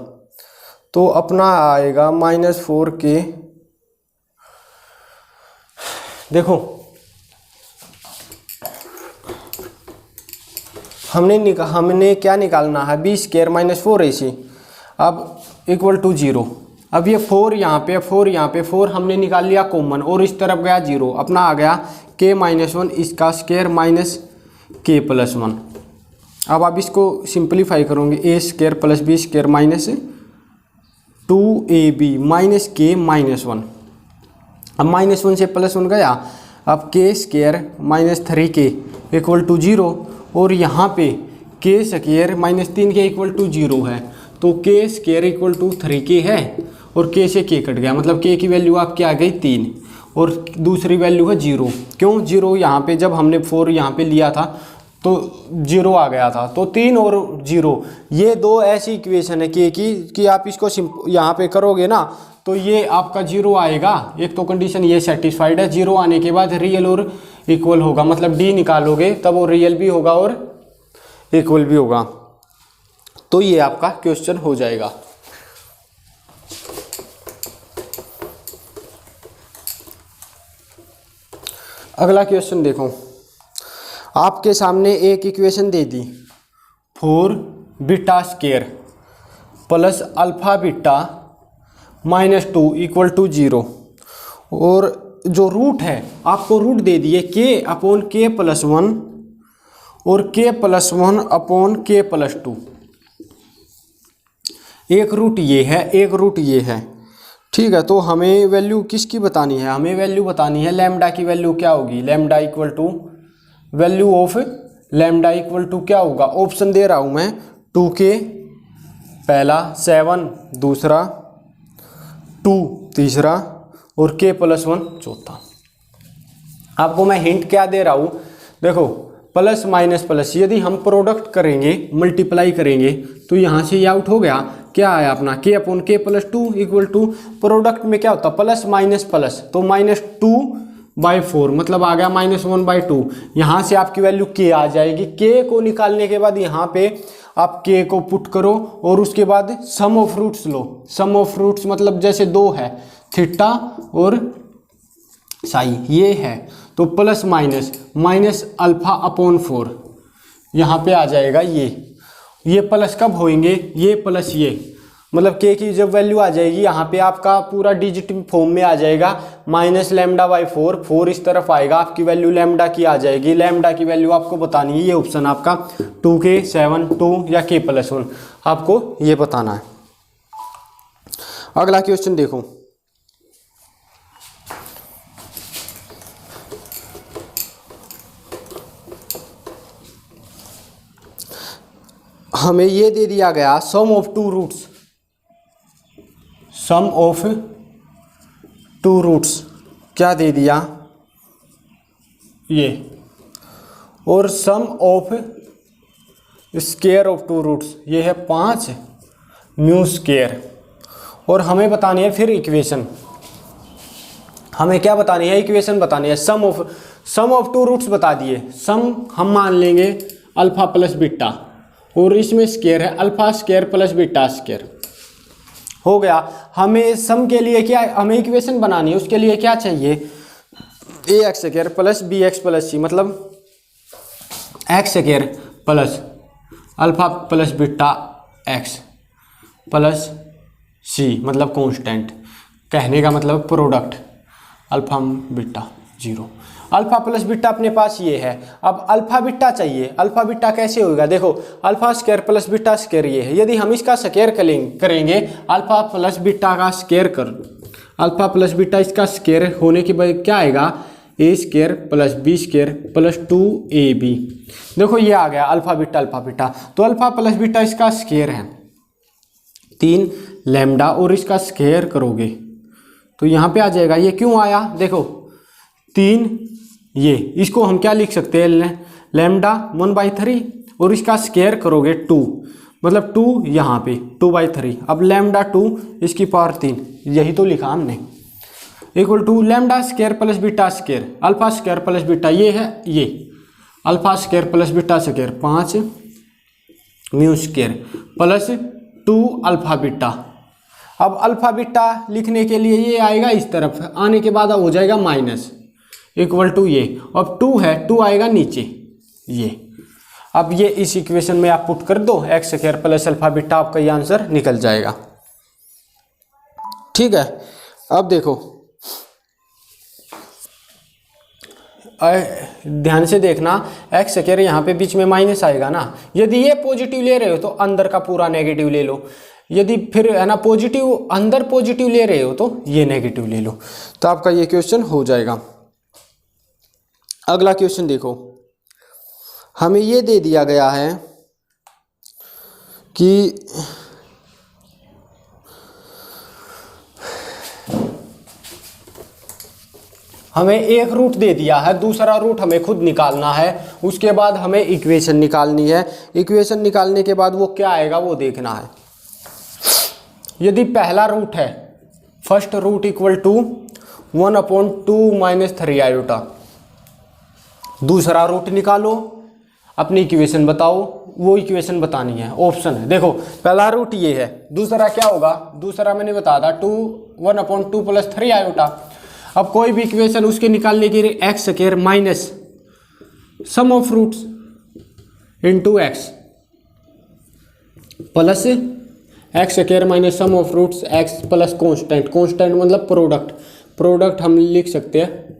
तो अपना आएगा माइनस 4k। देखो हमने क्या निकालना है, बी स्क्वायर माइनस 4ac अब इक्वल टू 0। अब ये 4 यहाँ पे 4 यहाँ पे 4 हमने निकाल लिया कॉमन और इस तरफ गया 0, अपना आ गया k माइनस 1 इसका स्क्वायर माइनस k प्लस 1। अब आप इसको सिंप्लीफाई करोगे, A square plus B square minus 2ab minus k minus 1। अब माइनस 1 से प्लस 1 गया, अब k square minus 3k equal to 0 और यहाँ पे k square minus 3k equal to 0 है, तो k square equal to 3k है और k से k कट गया, मतलब k की वैल्यू आपकी आ गई 3 और दूसरी वैल्यू है 0। क्यों 0, यहाँ पे जब हमने 4 यहाँ पे लिया था तो 0 आ गया था, तो 3 और 0 ये दो ऐसी इक्वेशन है कि आप इसको यहाँ पे करोगे ना तो ये आपका 0 आएगा। एक तो कंडीशन ये सेटिस्फाइड है, 0 आने के बाद रियल और इक्वल होगा, मतलब डी निकालोगे तब वो रियल भी होगा और इक्वल भी होगा। तो ये आपका क्वेश्चन हो जाएगा। अगला क्वेश्चन देखो, आपके सामने एक इक्वेशन दे दी 4 beta square plus alpha beta -2 equal to 0, और जो रूट है आपको रूट दे दिए k/k+1 और k+1/k+2। एक रूट ये है, एक रूट ये है, ठीक है। तो हमें वैल्यू किसकी बतानी है? हमें वैल्यू बतानी है लैम्डा की वैल्यू क्या होगी, lambda equal to value of lambda equal to क्या होगा। ऑप्शन दे रहा हूं मैं 2k पहला, 7 दूसरा, 2 तीसरा और k+1 चौथा। आपको मैं हिंट क्या दे रहा हूं, देखो प्लस माइनस प्लस, यदि हम प्रोडक्ट करेंगे मल्टीप्लाई करेंगे तो यहाँ से ये आउट हो गया, क्या आया अपना k/k+2 इक्वल टू प्रोडक्ट में क्या होता प्लस माइनस प्लस, तो -2/4 मतलब आ गया -1/2। यहाँ से आपकी वैल्यू k आ जाएगी। k को निकालने के बाद यहाँ पे आप k को पुट करो और उसके बाद सम ऑफ रूट्स लो। सम ऑफ रूट्स मतलब जैसे 2 है, थीटा और साई ये है, तो प्लस माइनस α/4 यहाँ पे आ जाएगा। ये प्लस कब होंगे, ये प्लस ये, मतलब k की जब वैल्यू आ जाएगी यहाँ पे आपका पूरा डिजिट फॉर्म में आ जाएगा -λ/4, 4 इस तरफ आएगा, आपकी वैल्यू लैम्डा की आ जाएगी। लैम्डा की वैल्यू आपको बतानी है, ये ऑप्शन आपका 2k, 7, 2 या k+1 आपको ये बताना है। अगला क्वेश्चन देखो, हमें ये दे दिया गया sum of two roots, sum of two roots क्या दे दिया ये, और sum of square of two roots ये है 5 म्यू स्क्वायर। और हमें बतानी है फिर इक्वेशन, हमें क्या बतानी है, इक्वेशन बतानी है। सम ऑफ टू रूट्स बता दिए, सम हम मान लेंगे अल्फा प्लस बीटा और इसमें स्क्वायर है alpha square plus beta square हो गया। हमें सम के लिए क्या, हमें इक्वेशन बनानी है, उसके लिए क्या चाहिए ax² plus bx plus c, मतलब x² plus alpha plus beta x plus c, मतलब कांस्टेंट, कहने का मतलब product alpha beta 0। Alpha plus beta अपने पास ये है, अब अल्फा बीटा चाहिए। अल्फा बीटा कैसे होगा, देखो alpha square plus beta square ये है, यदि हम इसका स्क्वायर करेंगे अल्फा प्लस बीटा का स्क्वायर अल्फा प्लस बीटा इसका स्क्वायर होने के बाद क्या आएगा a² plus b² plus 2ab। देखो ये आ गया अल्फा बीटा, तो अल्फा प्लस बीटा इसका स्क्वायर है 3 लैम्डा और इसका स्क्वायर करोगे तो यहाँ पे आ जाएगा। ये क्यों आया, देखो 3, ये इसको हम क्या लिख सकते हैं लैम्डा 1/3 और इसका स्क्वायर करोगे 2, मतलब 2 यहाँ पे 2/3। अब लैम्डा 2 इसकी पावर 3, यही तो लिखा हमने, equal to lambda square plus beta square alpha square plus beta, ये है ये alpha square plus beta square 5 mu square plus 2 alpha beta. अब अल्फा बीटा लिखने के लिए ये आएगा इस तरफ, आने के बाद हो जाएगा माइनस इक्वल टू ये, अब 2 है 2 आएगा नीचे ये। अब ये इस इक्वेशन में आप पुट कर दो x² प्लस अल्फा बीटा, आपका ये आंसर निकल जाएगा। ठीक है, अब देखो ध्यान से देखना, x² यहाँ पे बीच में माइनस आएगा ना, यदि ये पॉजिटिव ले रहे हो तो अंदर का पूरा नेगेटिव ले लो, यदि फिर है ना पॉजिटिव अंदर पॉजिटिव ले रहे हो तो ये नेगेटिव ले लो, तो आपका ये क्वेश्चन हो जाएगा। अगला क्वेश्चन देखो, हमें ये दे दिया गया है कि हमें एक रूट दे दिया है, दूसरा रूट हमें खुद निकालना है उसके बाद हमें इक्वेशन निकालनी है। इक्वेशन निकालने के बाद वो क्या आएगा वो देखना है। यदि पहला रूट है, first root equal to 1/2 - 3 iota, दूसरा रूट निकालो, अपनी इक्वेशन बताओ, वो इक्वेशन बतानी है, ऑप्शन है। देखो पहला रूट ये है, दूसरा क्या होगा, दूसरा मैंने बताया था 1/2 + 3 आयोटा। अब कोई भी इक्वेशन उसके निकालने के लिए x square minus sum of roots into x plus x square minus sum of roots x plus constant, constant मतलब प्रोडक्ट, प्रोडक्ट हम लिख सकते हैं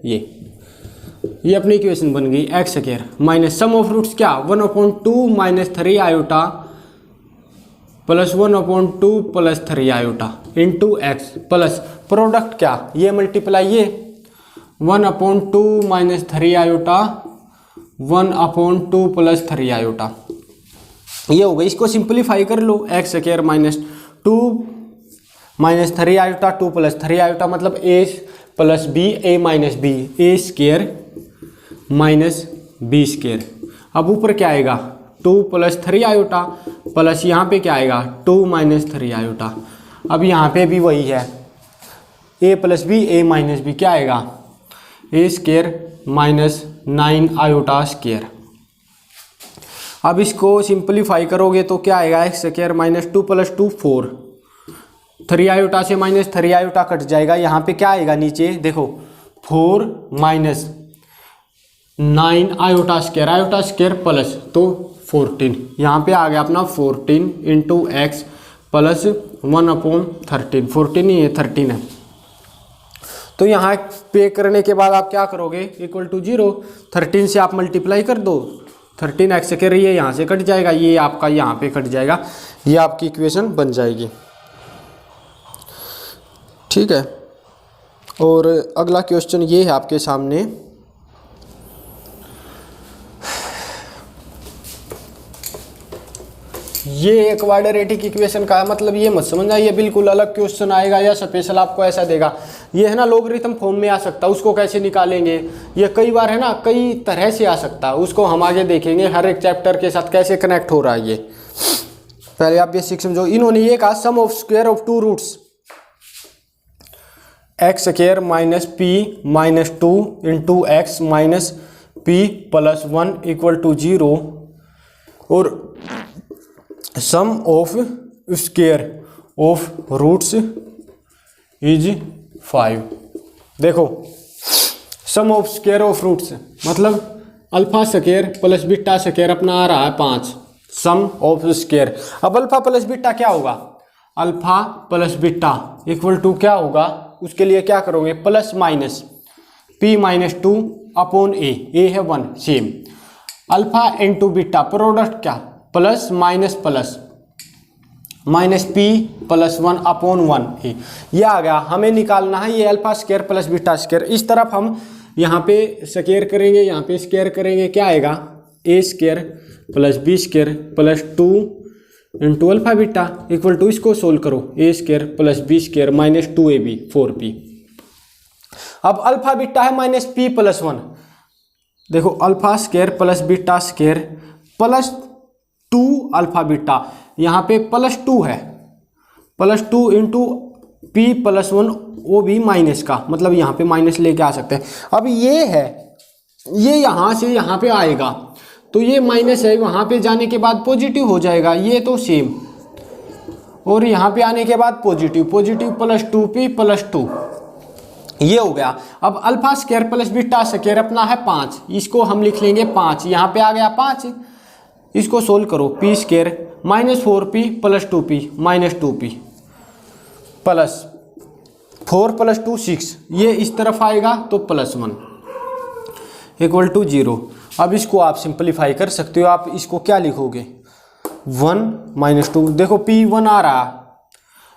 ये अपनी इक्वेशन बन गई x square minus sum of roots क्या 1/2 - 3 iota plus 1/2 + 3 iota into x plus product क्या ये मल्टीप्लाई ये 1/2 - 3 आयोटा 1/2 + 3 आयोटा, ये हो गई। इसको सिंपलीफाई कर लो, X square minus 2 - 3 iota 2 + 3 iota मतलब a + b a - b a square minus B square. अब ऊपर क्या आएगा 2 + 3 आयोटा प्लस यहाँ पे क्या आएगा 2 - 3 आयोटा। अब यहाँ पे भी वही है a + b a - b क्या आएगा a square minus 9 iota square. अब इसको सिंपलीफाई करोगे तो क्या आएगा एक्स स्क्वायर माइनस 2 + 2 4, 3 आयोटा से माइनस 3 आयोटा कट जाएगा, यहाँ पे क्या आएगा नीचे देखो 4 - 9 आयोटा स्क्वायर प्लस तो 14, यहाँ पे आ गया अपना 14 इंटू एक्स प्लस 1/13, 14 नहीं है 13 है। तो यहाँ पे करने के बाद आप क्या करोगे इक्वल टू 0, 13 से आप मल्टीप्लाई कर दो, 13 एक्स स्क्वायर ये यहाँ से कट जाएगा, ये आपका यहाँ पे कट जाएगा, ये आपकी इक्वेशन बन जाएगी। ठीक है, और अगला क्वेश्चन ये है आपके सामने, ये क्वाड्रेटिक इक्वेशन का है, मतलब ये मत समझना ये बिल्कुल अलग क्वेश्चन आएगा या स्पेशल आपको ऐसा देगा, ये है ना लॉगरिथम फॉर्म में आ सकता है, उसको कैसे निकालेंगे ये कई बार है ना कई तरह से आ सकता है, उसको हम आगे देखेंगे हर एक चैप्टर के साथ कैसे कनेक्ट हो रहा है ये। पहले आप बेसिक समझो। इन्होंने ये कहा sum of square of 2 roots X square minus P minus 2 into X minus P plus 1 equal to 0 और sum of square of roots is 5। देखो sum of square of roots मतलब alpha square plus beta square अपना आ रहा है 5, सम ऑफ स्क्वायर। अब अल्फा प्लस बीटा क्या होगा, alpha plus beta equal to क्या होगा, उसके लिए क्या करोगे plus minus p minus 2 upon A है 1 same, alpha into beta product क्या plus minus P plus 1 upon 1 A, ये आ गया। हमें निकालना है ये alpha square plus beta square, इस तरफ हम यहाँ पे स्क्वायर करेंगे यहाँ पे स्क्वायर करेंगे, क्या आएगा A square plus B square plus 2 into alpha beta equal to, इसको सोल्व करो A square plus B square minus 2ab 4p। अब अल्फा बीटा है माइनस पी प्लस 1, देखो alpha square plus beta square plus 2 alpha beta, यहाँ पे प्लस 2 है, प्लस 2 इंटू पी प्लस 1 वो भी माइनस का, मतलब यहाँ पे माइनस लेके आ सकते हैं। अब ये है ये यहाँ से यहाँ पे आएगा तो ये माइनस है, वहाँ पे जाने के बाद पॉजिटिव हो जाएगा, ये तो सेम, और यहाँ पे आने के बाद पॉजिटिव प्लस 2p प्लस 2, ये हो गया। अब alpha square plus beta square अपना है 5, इसको हम लिख लेंगे 5, यहाँ पे आ गया 5, इसको सोल्व करो P square minus 4p plus 2p minus 2p plus 4 plus 2 6, ये इस तरफ आएगा तो प्लस 1 इक्वल टू 0। अब इसको आप सिंपलीफाई कर सकते हो, आप इसको क्या लिखोगे 1 माइनस 2, देखो p1 आ रहा,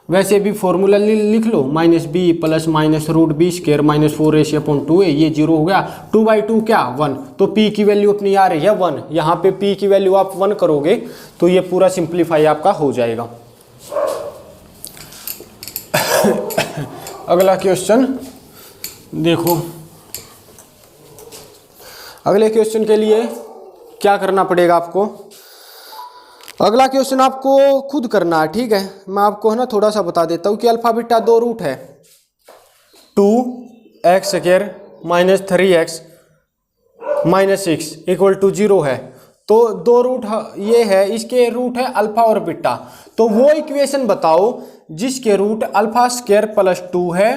वैसे भी फॉर्मूला लिख लो minus B plus minus root B square minus 4ac upon 2a, ये 0 हो गया, 2/2 क्या 1, तो p की वैल्यू अपनी आ रही है 1, यहाँ पे p की वैल्यू आप 1 करोगे तो ये पूरा सिंप्लीफाई आपका हो जाएगा। अगला क्वेश्चन देखो, अगले क्वेश्चन के लिए क्या करना पड़ेगा आपको, अगला क्वेश्चन आपको खुद करना है, ठीक है। मैं आपको है ना थोड़ा सा बता देता हूँ कि अल्फा बीटा दो रूट है, 2x² minus 3x minus 6 equal to 0 है। तो दो रूट ये है, इसके रूट है अल्फा और बीटा। तो वो इक्वेशन बताओ जिसके रूट अल्फा स्क्वायर प्लस 2 है,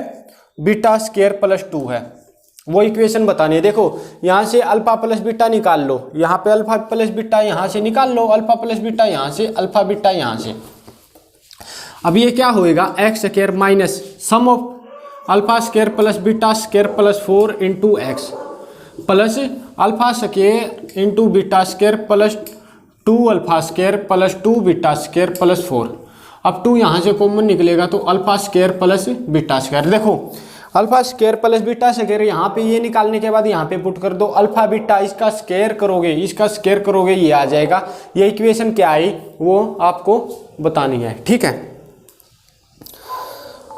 बीटा स्क्वायर प्लस 2 है। वो इक्वेशन बतानी है। देखो यहाँ से अल्फा प्लस बीटा निकाल लो, यहाँ पे अल्फा प्लस बीटा यहाँ से निकाल लो, अल्फा प्लस बीटा यहाँ से, अल्फा बीटा यहाँ से। अब ये क्या होएगा, X square minus sum of alpha square plus beta square plus 4 into x plus alpha square into beta square plus 2 alpha square plus 2 beta square plus 4। अब 2 यहाँ से कॉमन निकलेगा तो alpha square plus beta square. देखो alpha square plus beta square, यहाँ पे ये निकालने के बाद यहाँ पे पुट कर दो अल्फा बीटा, इसका स्क्वायर करोगे, इसका स्क्वायर करोगे, ये आ जाएगा। ये इक्वेशन क्या आई वो आपको बतानी है, ठीक है।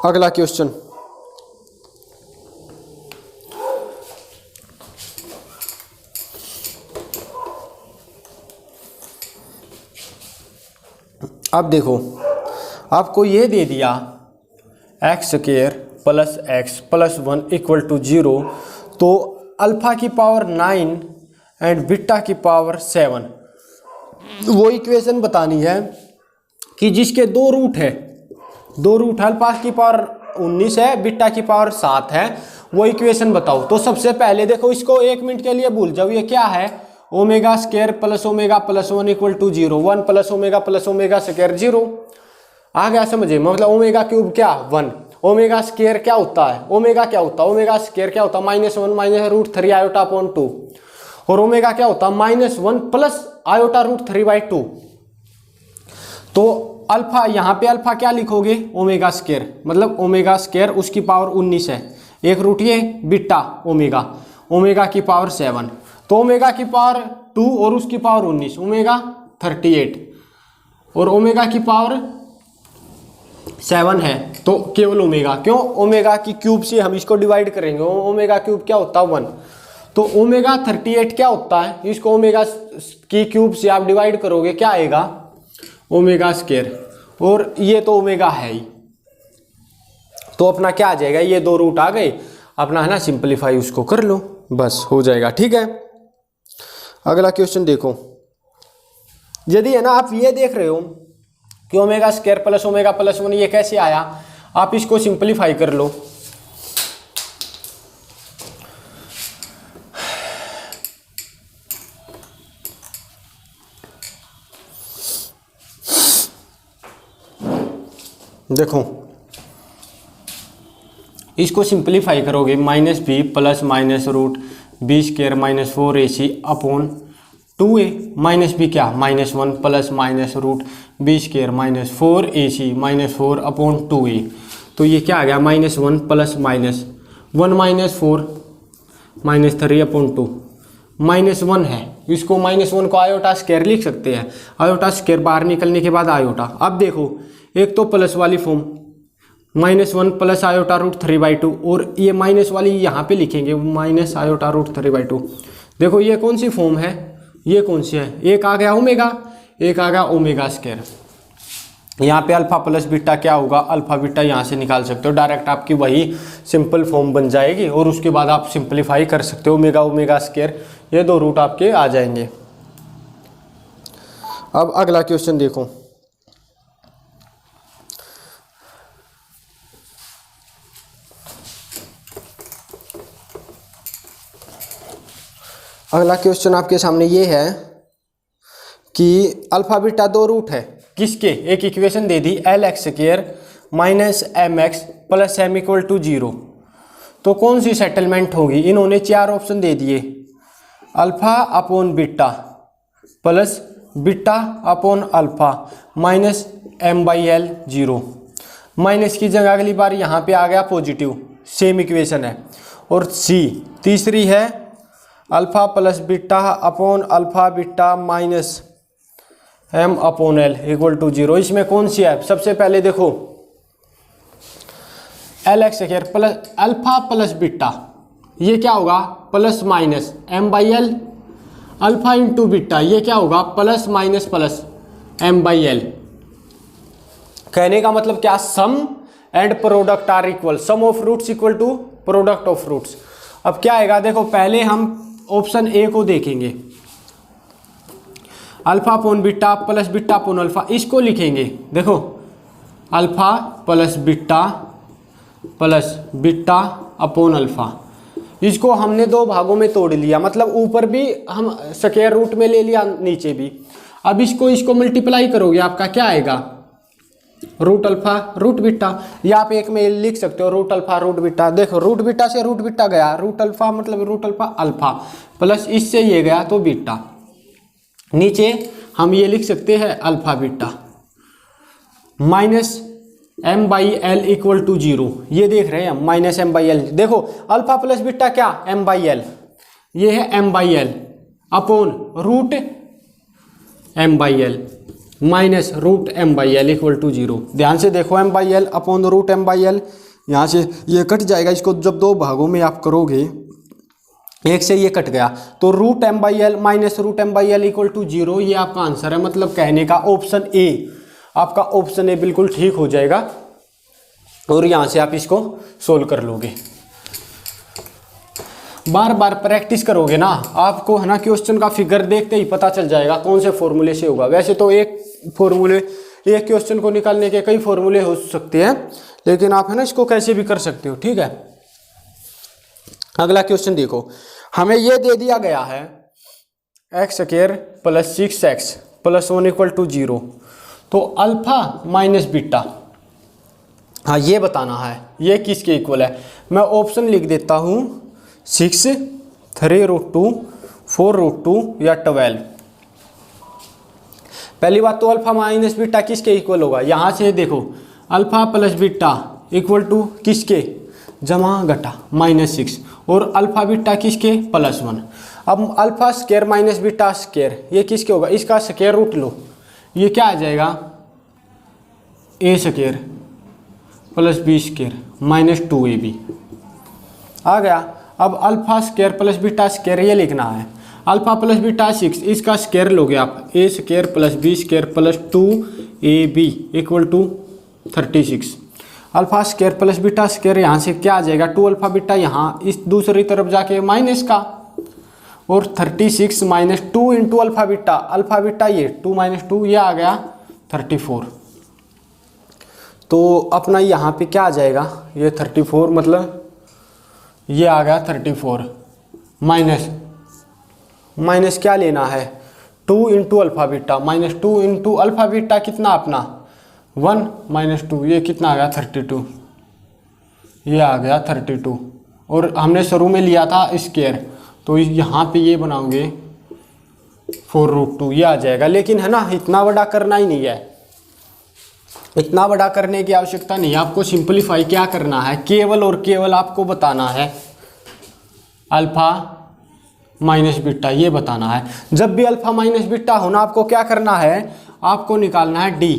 अगला क्वेश्चन, अब देखो आपको ये दे दिया x square plus x plus 1 equal to 0। तो अल्फा की पावर 9 एंड बीटा की पावर 7, वो इक्वेशन बतानी है कि जिसके दो रूट है, दो रूट अल्फा की पावर 19 है, बीटा की पावर 7 है, वो इक्वेशन बताओ। तो सबसे पहले देखो इसको 1 मिनट के लिए भूल जाओ, ये क्या है, omega square plus omega plus 1 equal to 0, 1 plus omega square 0। आ गया समझे, मतलब ओमेगा क्यूब क्या 1, ओमेगा स्क्वायर क्या होता है, ओमेगा क्या होता है, ओमेगा स्क्वायर क्या होता है -1 माइनस रूट 3 आयोटा अपॉन 2, और ओमेगा क्या होता है -1 प्लस आयोटा रूट 3/2। तो अल्फा, यहाँ पे अल्फा क्या लिखोगे, ओमेगा स्क्वायर, मतलब ओमेगा स्क्वायर उसकी पावर 19 है, एक रूट ये बीटा ओमेगा, ओमेगा की पावर 7, तो ओमेगा की पावर 2 और उसकी पावर 19, ओमेगा 38, और ओमेगा की पावर 7 है, तो केवल ओमेगा। क्यों, ओमेगा की क्यूब से हम इसको डिवाइड करेंगे, ओमेगा क्यूब क्या होता है 1, तो ओमेगा 38 क्या होता है, इसको ओमेगा की क्यूब से आप डिवाइड करोगे, क्या आएगा, ओमेगा स्क्वायर, और ये तो ओमेगा है ही, तो अपना क्या आ जाएगा, ये दो रूट आ गए, अपना है ना सिंपलीफाई उसको कर लो, बस हो जाएगा, ठीक है। अगला क्वेश्चन देखो, यदि है ना आप ये देख रहे हो कि omega square plus omega plus 1 ये कैसे आया, आप इसको सिंपलीफाई कर लो। देखो इसको सिंपलीफाई करोगे, -b plus minus root b square minus 4ac upon 2a, minus b क्या -1 plus minus root b square minus 4ac minus 4 upon 2a। तो ये क्या आ गया, -1 plus minus 1 minus 4 minus 3 upon 2, -1 है, इसको -1 को आयोटा स्क्वायर लिख सकते हैं, आयोटा स्क्वायर बाहर निकलने के बाद आयोटा। अब देखो एक तो प्लस वाली फॉर्म, -1 प्लस आयोटा रूट 3/2, और ये माइनस वाली यहाँ पे लिखेंगे माइनस आयोटा रूट 3/2। देखो ये कौन सी फॉर्म है, ये कौन सी है, एक आ गया ओमेगा, एक आ गया ओमेगा स्क्वायर। यहाँ पे अल्फा प्लस बीटा क्या होगा, अल्फा बीटा यहाँ से निकाल सकते हो, डायरेक्ट आपकी वही सिंपल फॉर्म बन जाएगी, और उसके बाद आप सिंपलीफाई कर सकते हो, ओमेगा ओमेगा स्क्वायर, ये दो रूट आपके आ जाएंगे। अब अगला क्वेश्चन देखो, अगला क्वेश्चन आपके सामने ये है कि अल्फा बीटा दो रूट है किसके, एक इक्वेशन दे दी LX² minus MX plus M equal to 0। तो कौन सी सेटलमेंट होगी, इन्होंने 4 ऑप्शन दे दिए, alpha upon beta plus beta upon alpha minus M/L 0, minus की जगह अगली बार यहाँ पे आ गया पॉजिटिव, सेम इक्वेशन है। और C तीसरी है alpha plus beta upon alpha beta minus M upon L equal to 0। इसमें कौन सी है, सबसे पहले देखो LX² plus alpha plus beta, ये क्या होगा, plus minus M/L alpha into beta, ये क्या होगा plus minus plus M by L. कहने का मतलब क्या, sum and product are equal, sum of roots equal to product of roots. अब क्या आएगा देखो, पहले हम ऑप्शन ए को देखेंगे, alpha upon beta plus beta upon alpha, इसको लिखेंगे। देखो alpha plus beta upon alpha, इसको हमने दो भागों में तोड़ लिया, मतलब ऊपर भी हम स्क्वायर रूट में ले लिया, नीचे भी। अब इसको मल्टीप्लाई करोगे, आपका क्या आएगा, रूट अल्फा रूट बीटा, या आप एक में लिख सकते हो रूट अल्फा रूट बीटा। देखो रूट बीटा से रूट बीटा गया, रूट अल्फा मतलब रूट अल्फा अल्फा, प्लस इससे ये गया तो बीटा, नीचे हम ये लिख सकते हैं alpha beta, minus M by L equal to 0, ये देख रहे हैं हम, माइनस एम बाई एल। देखो अल्फा प्लस बीटा क्या, एम बाई एल, ये है M by L upon root M by L minus root M by L equal to 0। ध्यान से देखो, M by L upon root M by L, यहाँ से ये कट जाएगा, इसको जब दो भागों में आप करोगे, एक से ये कट गया, तो root M by L minus root M by L equal to 0, ये आपका आंसर है। मतलब कहने का ऑप्शन ए, आपका ऑप्शन ए बिल्कुल ठीक हो जाएगा, और यहाँ से आप इसको सोल्व कर लोगे। बार बार प्रैक्टिस करोगे ना, आपको है ना क्वेश्चन का फिगर देखते ही पता चल जाएगा कौन से फॉर्मूले से होगा। वैसे तो एक क्वेश्चन को निकालने के कई फॉर्मूले हो सकते हैं, लेकिन आप है ना इसको कैसे भी कर सकते हो, ठीक है। अगला क्वेश्चन देखो, हमें यह दे दिया गया है x square plus 6x plus 1 equal to 0, तो अल्फा माइनस बीटा, हाँ ये बताना है ये किसके इक्वल है। मैं ऑप्शन लिख देता हूँ 6, 3√2, 4√2 या 12। पहली बात तो अल्फा माइनस बीटा किसके इक्वल होगा, यहाँ से देखो alpha plus beta equal to किसके, जमा घटा -6, और अल्फा बीटा किसके, +1। अब alpha square minus beta square ये किसके होगा, इसका स्क्वायर रूट लो, ये क्या आ जाएगा, a square plus b square minus 2ab आ गया। अब alpha square plus beta square ये लिखना है, अल्फा प्लस बीटा 6, इसका स्क्वायर लोगे आप, a square plus b square plus 2ab equal to 36। Alpha square plus beta square यहाँ से क्या आ जाएगा, 2 अल्फा बीटा, यहाँ इस दूसरी तरफ जाके माइनस का, और 36 माइनस 2 इंटू अल्फा बीटा ये 2 माइनस 2, ये आ गया 34। तो अपना यहाँ पे क्या आ जाएगा, ये 34 मतलब ये आ गया 34, माइनस क्या लेना है, 2 into alpha beta, minus 2 into alpha beta कितना अपना 1 माइनस 2, ये कितना आ गया 32, ये आ गया 32। और हमने शुरू में लिया था स्क्वायर, तो यहाँ पे ये बनाओगे 4√2, ये आ जाएगा। लेकिन है ना इतना बड़ा करना ही नहीं है, इतना बड़ा करने की आवश्यकता नहीं है, आपको सिंपलीफाई क्या करना है, केवल और केवल आपको बताना है अल्फा माइनस बीटा, ये बताना है। जब भी अल्फा माइनस बीटा होना, आपको क्या करना है, आपको निकालना है d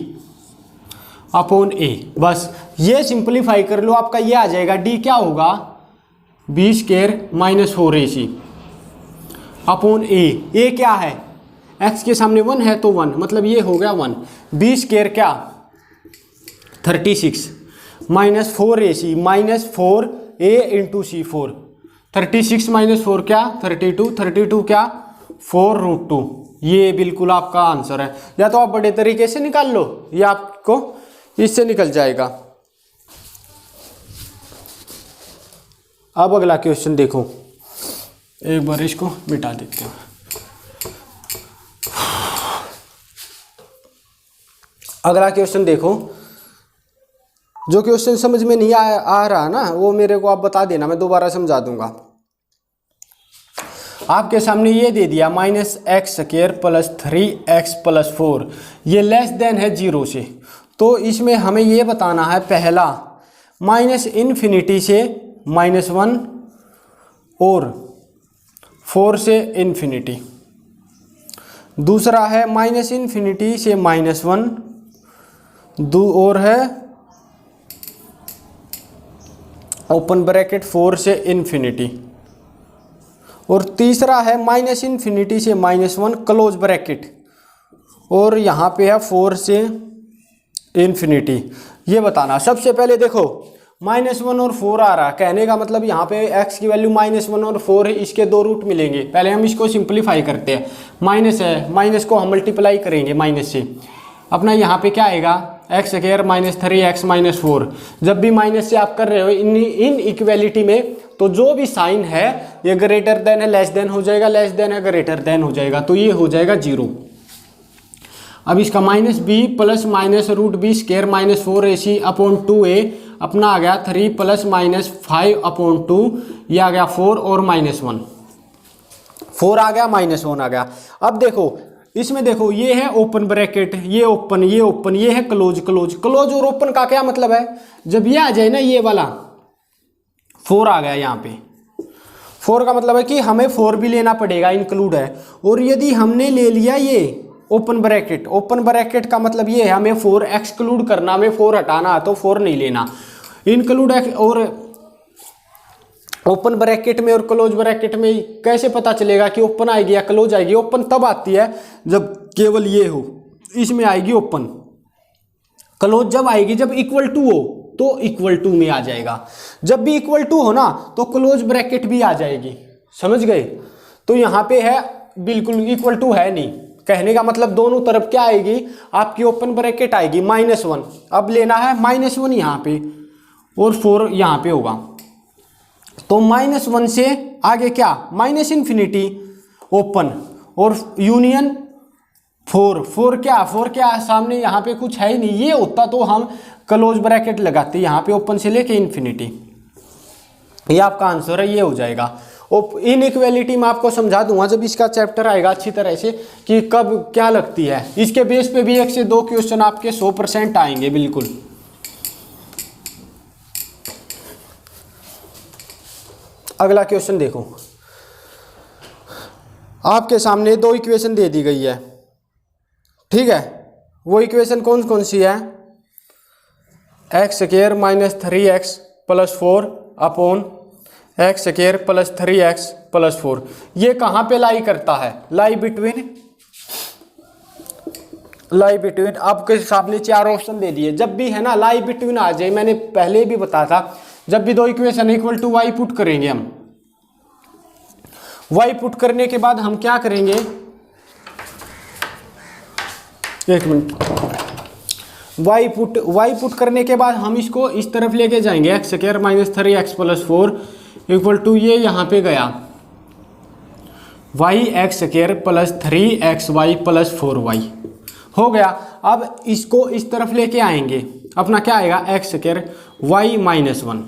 अपॉन a, बस ये सिंपलीफाई कर लो, आपका ये आ जाएगा, d क्या होगा, b square minus 4ac upon a क्या है, x के सामने 1 है तो 1, मतलब ये हो गया 1, b स्क्वायर क्या 36 minus 4ac minus 4a into c 4, 36 minus 4 क्या 32, 32 क्या 4√2, ये बिल्कुल आपका आंसर है। या तो आप बड़े तरीके से निकाल लो, या आपको इससे निकल जाएगा। अब अगला क्वेश्चन देखो, एक बार इसको मिटा देते हैं। अगला क्वेश्चन देखो, जो क्वेश्चन समझ में नहीं आ रहा ना, वो मेरे को आप बता देना, मैं दोबारा समझा दूंगा। आपके सामने ये दे दिया -x square plus 3x plus 4, ये लेस देन है 0 से, तो इसमें हमें ये बताना है, पहला -∞ से -1 और 4 से ∞, दूसरा है -∞ से -1, और है ओपन ब्रैकेट 4 से ∞, और तीसरा है माइनस इन्फिनिटी से -1 क्लोज ब्रैकेट, और यहाँ पे है 4 से इन्फिनिटी। ये बताना। सबसे पहले देखो -1 और 4 आ रहा है, कहने का मतलब यहाँ पे x की वैल्यू -1 और 4 है, इसके दो रूट मिलेंगे। पहले हम इसको सिंप्लीफाई करते हैं। माइनस है, माइनस को हम मल्टीप्लाई करेंगे माइनस से, अपना यहाँ पे क्या आएगा x² -3x -4। जब भी माइनस से आप कर रहे हो इन इक्वेलिटी में, तो जो भी साइन है ये ग्रेटर देन है लेस देन हो जाएगा, लेस देन है ग्रेटर देन हो जाएगा, तो ये हो जाएगा 0। अब इसका -b plus minus √b² -4ac upon 2a अपना आ गया 3 प्लस माइनस 5 अपॉन 2, ये आ गया 4 और -1, 4 आ गया -1 आ गया। अब देखो इसमें देखो ये है ओपन ब्रैकेट, ये ओपन, ये ओपन, ये है क्लोज क्लोज। क्लोज और ओपन का क्या मतलब है, जब ये आ जाए ना ये वाला 4 आ गया यहाँ पे, 4 का मतलब है कि हमें 4 भी लेना पड़ेगा, इंक्लूड है। और यदि हमने ले लिया ये ओपन ब्रैकेट, ओपन ब्रैकेट का मतलब ये है हमें 4 एक्सक्लूड करना, हमें 4 हटाना, तो 4 नहीं लेना। इंक्लूड और ओपन ब्रैकेट में और क्लोज ब्रैकेट में कैसे पता चलेगा कि ओपन आएगी या क्लोज आएगी? ओपन तब आती है जब केवल ये हो, इसमें आएगी ओपन। क्लोज जब आएगी जब इक्वल टू हो, तो इक्वल टू में आ जाएगा। जब भी इक्वल टू हो ना तो क्लोज ब्रैकेट भी आ जाएगी, समझ गए? तो यहाँ पे है बिल्कुल इक्वल टू है नहीं, कहने का मतलब दोनों तरफ क्या आएगी आपकी ओपन ब्रैकेट आएगी -1। अब लेना है -1 यहाँ पे और 4 यहाँ पे होगा, तो -1 से आगे क्या -इन्फिनिटी ओपन और यूनियन 4। 4 क्या सामने यहाँ पे कुछ है ही नहीं, ये होता तो हम क्लोज ब्रैकेट लगाते यहाँ पे ओपन से लेके इन्फिनिटी। ये आपका आंसर है, ये हो जाएगा। इनइक्वालिटी में आपको समझा दूंगा जब इसका चैप्टर आएगा अच्छी तरह से कि कब क्या लगती है। इसके बेस पे भी 1 से 2 क्वेश्चन आपके 100% आएंगे बिल्कुल। अगला क्वेश्चन देखो, आपके सामने 2 इक्वेशन दे दी गई है, ठीक है? वो इक्वेशन कौन कौन सी है? x² -3x + 4 upon x² + 3x + 4। ये कहाँ पे लाई करता है? लाई बिटवीन आपके सामने 4 ऑप्शन दे दिए। जब भी है ना लाई बिटवीन आ जाए, मैंने पहले भी बताया था, जब भी 2 equation equal to y put करेंगे हम, y पुट करने के बाद हम क्या करेंगे, एक मिनट, y पुट करने के बाद हम इसको इस तरफ लेके जाएंगे, x² -3x + 4 इक्वल टू ये यहाँ पे गया y² + 3xy + 4y हो गया। अब इसको इस तरफ लेके आएंगे, अपना क्या आएगा x² y -1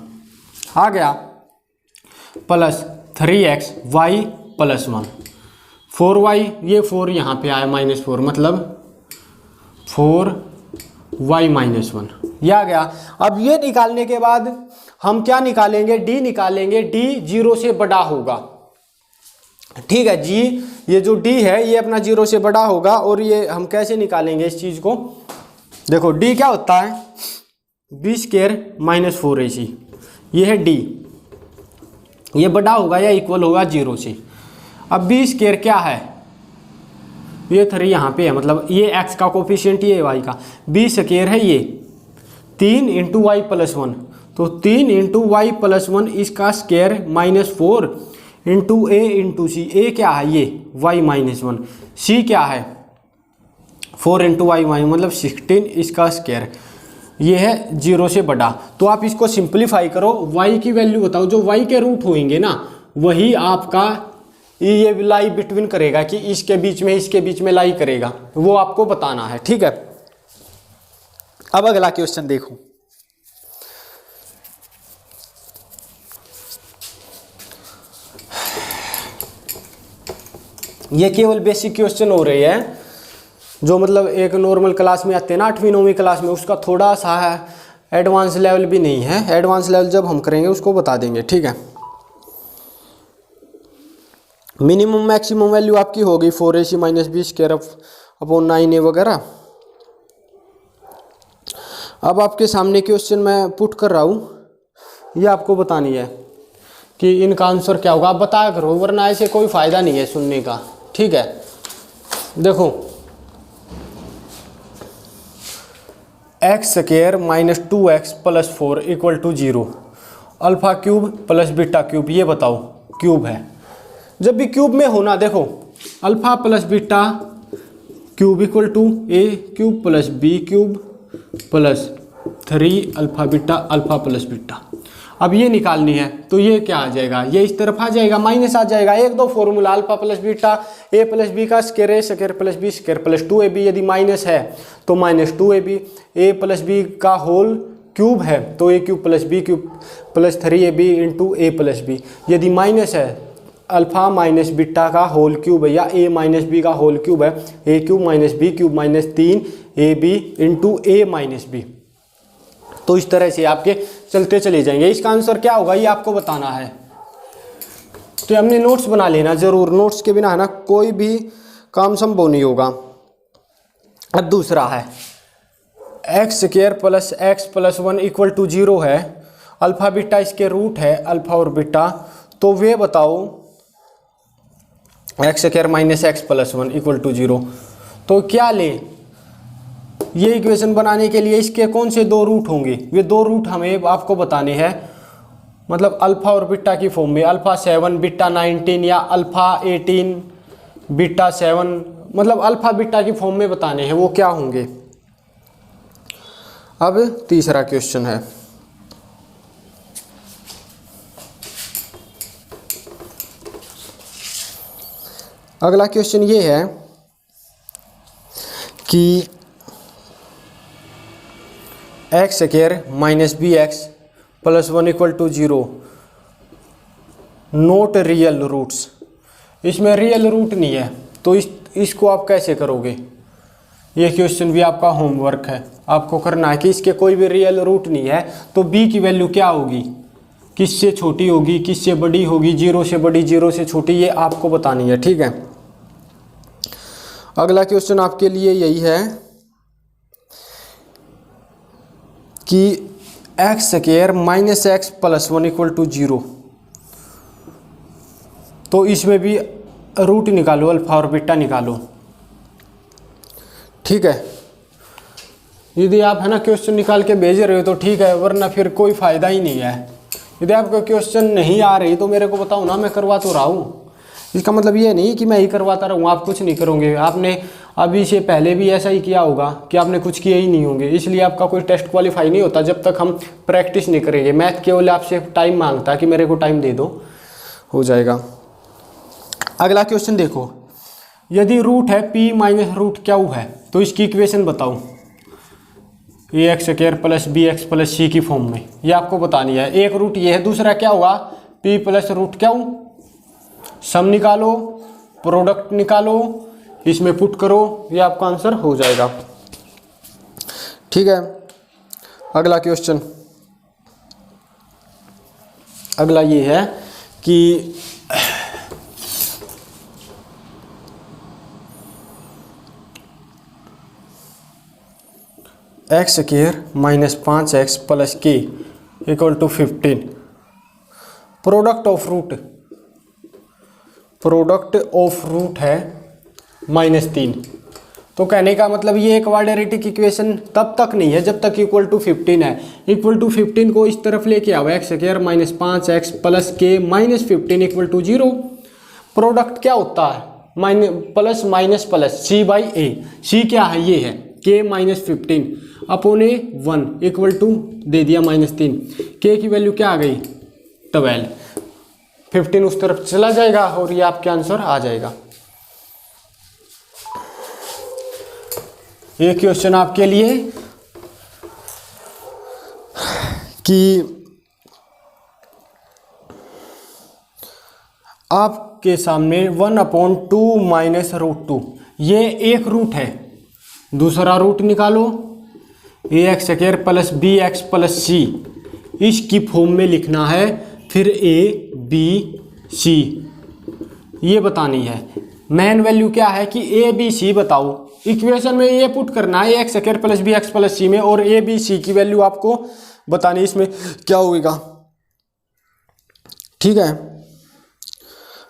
आ गया प्लस 3xy + 1 4y, ये 4 यहाँ पे आया -4 मतलब 4y -1 ये आ गया। अब ये निकालने के बाद हम क्या निकालेंगे? d निकालेंगे, d 0 से बड़ा होगा, ठीक है जी। ये जो d है ये अपना 0 से बड़ा होगा। और ये हम कैसे निकालेंगे इस चीज़ को? देखो d क्या होता है, b² - 4ac, ये है d, ये बड़ा होगा या इक्वल होगा 0 से। अब b² क्या है? ये 3 यहाँ पे है, मतलब ये x का कोफिशिएंट, ये y का। b² है ये 3 × y + 1, तो 3 × y + 1 इसका स्क्वायर -4 × a × c। a क्या है? ये y -1। c क्या है? 4 × y मतलब 16 इसका स्क्वायर। ये है 0 से बड़ा। तो आप इसको सिंप्लीफाई करो, y की वैल्यू बताओ, जो y के रूट होंगे ना वही आपका ये लाई बिटवीन करेगा कि इसके बीच में लाई करेगा, वो आपको बताना है, ठीक है? अब अगला क्वेश्चन देखो, ये केवल बेसिक क्वेश्चन हो रहे हैं, जो मतलब एक नॉर्मल क्लास में आते हैं ना 8वीं 9वीं क्लास में, उसका थोड़ा सा है, एडवांस लेवल भी नहीं है। एडवांस लेवल जब हम करेंगे उसको बता देंगे, ठीक है? मिनिमम मैक्सिमम वैल्यू आपकी होगी 4ac - b² अपॉन 9a वगैरह। अब आपके सामने क्वेश्चन मैं पुट कर रहा हूँ, ये आपको बतानी है कि इनका आंसर क्या होगा, आप बताया करो, वरना ऐसे कोई फायदा नहीं है सुनने का। ठीक है, देखो x square minus 2x plus 4 equal to 0, alpha cube plus beta cube, ये बताओ क्यूब है। जब भी क्यूब में होना, देखो alpha plus beta cube equal to a cube plus B cube plus 3 alpha plus beta. अब ये निकालनी है तो ये क्या आ जाएगा, ये इस तरफ आ जाएगा, माइनस आ जाएगा। एक दो formula alpha plus beta A plus B का square A square plus B square plus 2ab, यदि माइनस है तो minus 2ab, A plus B का होल क्यूब है तो A cube plus B cube plus 3ab into A plus B. यदि माइनस है अल्फा माइनस बीटा का होल क्यूब है या ए माइनस बी का होल क्यूब है, A cube minus B cube minus 3ab into A minus B. तो इस तरह से आपके चलते चले जाएंगे। इसका आंसर क्या होगा ये आपको बताना है, तो हमने नोट्स बना लेना जरूर, नोट्स के बिना है ना कोई भी काम संभव नहीं होगा। अब दूसरा है x square plus x plus 1 equal to 0 है, अल्फा बीटा इसके रूट है, अल्फा और बीटा, तो वे बताओ x square minus x plus 1 equal to 0, तो क्या ले, ये इक्वेशन बनाने के लिए इसके कौन से दो रूट होंगे, ये दो रूट हमें आपको बताने हैं, मतलब अल्फा और बीटा की फॉर्म में, अल्फा 7 बीटा 19 या अल्फा 18 बीटा 7, मतलब अल्फा बीटा की फॉर्म में बताने हैं, वो क्या होंगे। अब तीसरा क्वेश्चन है, अगला क्वेश्चन ये है कि x square minus b x plus 1 equal to 0 not real roots, इसमें रियल रूट नहीं है, तो इसको आप कैसे करोगे, ये क्वेश्चन भी आपका होमवर्क है, आपको करना है कि इसके कोई भी रियल रूट नहीं है तो b की वैल्यू क्या होगी, किससे छोटी होगी किससे बड़ी होगी, 0 से बड़ी 0 से छोटी, ये आपको बतानी है। ठीक है, अगला क्वेश्चन आपके लिए यही है कि x square minus x plus 1 equal to 0, तो इसमें भी रूट निकालो, अल्फा और बीटा निकालो। ठीक है, यदि आप है ना क्वेश्चन निकाल के भेज रहे हो तो ठीक है, वरना फिर कोई फ़ायदा ही नहीं है। यदि आपको क्वेश्चन नहीं आ रही तो मेरे को बताओ ना, मैं करवा तो रहा हूँ। इसका मतलब ये नहीं कि मैं ही करवाता रहूँ, आप कुछ नहीं करोगे। आपने अभी से पहले भी ऐसा ही किया होगा कि आपने कुछ किए ही नहीं होंगे, इसलिए आपका कोई टेस्ट क्वालिफाई नहीं होता जब तक हम प्रैक्टिस नहीं करेंगे। मैथ केवल आपसे टाइम मांगता है कि मेरे को टाइम दे दो, हो जाएगा। अगला क्वेश्चन देखो, यदि रूट है p माइनस रूट क्यू है तो इसकी इक्वेशन बताओ, A X square plus B x plus C की फॉर्म में, ये आपको बतानी है। एक रूट ये है, दूसरा क्या होगा p प्लस रूट क्यू, सम निकालो, प्रोडक्ट निकालो, इसमें पुट करो, ये आपका आंसर हो जाएगा। ठीक है, अगला क्वेश्चन, अगला ये है कि x square minus 5x plus K equal to 15, product of root है -3। तो कहने का मतलब ये क्वाड्रेटिक इक्वेशन तब तक नहीं है जब तक इक्वल टू 15 है। इक्वल टू 15 को इस तरफ लेके आओ, X square minus 5x plus K minus 15 equal to 0। Product क्या होता है, plus minus plus C by A, C क्या है ये है K minus 15 upon 1 equal to दे दिया -3, के की वैल्यू क्या आ गई 12, 15 उस तरफ चला जाएगा और ये आपके आंसर आ जाएगा। ये क्वेश्चन आपके लिए कि आपके सामने 1/2 माइनस रूट 2, ये एक रूट है, दूसरा रूट निकालो, A X square plus B x plus C, इसकी फॉर्म में लिखना है, फिर ए बी सी ये बतानी है। मेन वैल्यू क्या है कि ए बी सी बताओ, इक्वेशन में ये पुट करना है x square plus B x plus C में, और ए बी सी की वैल्यू आपको बतानी, इसमें क्या होगा ठीक है।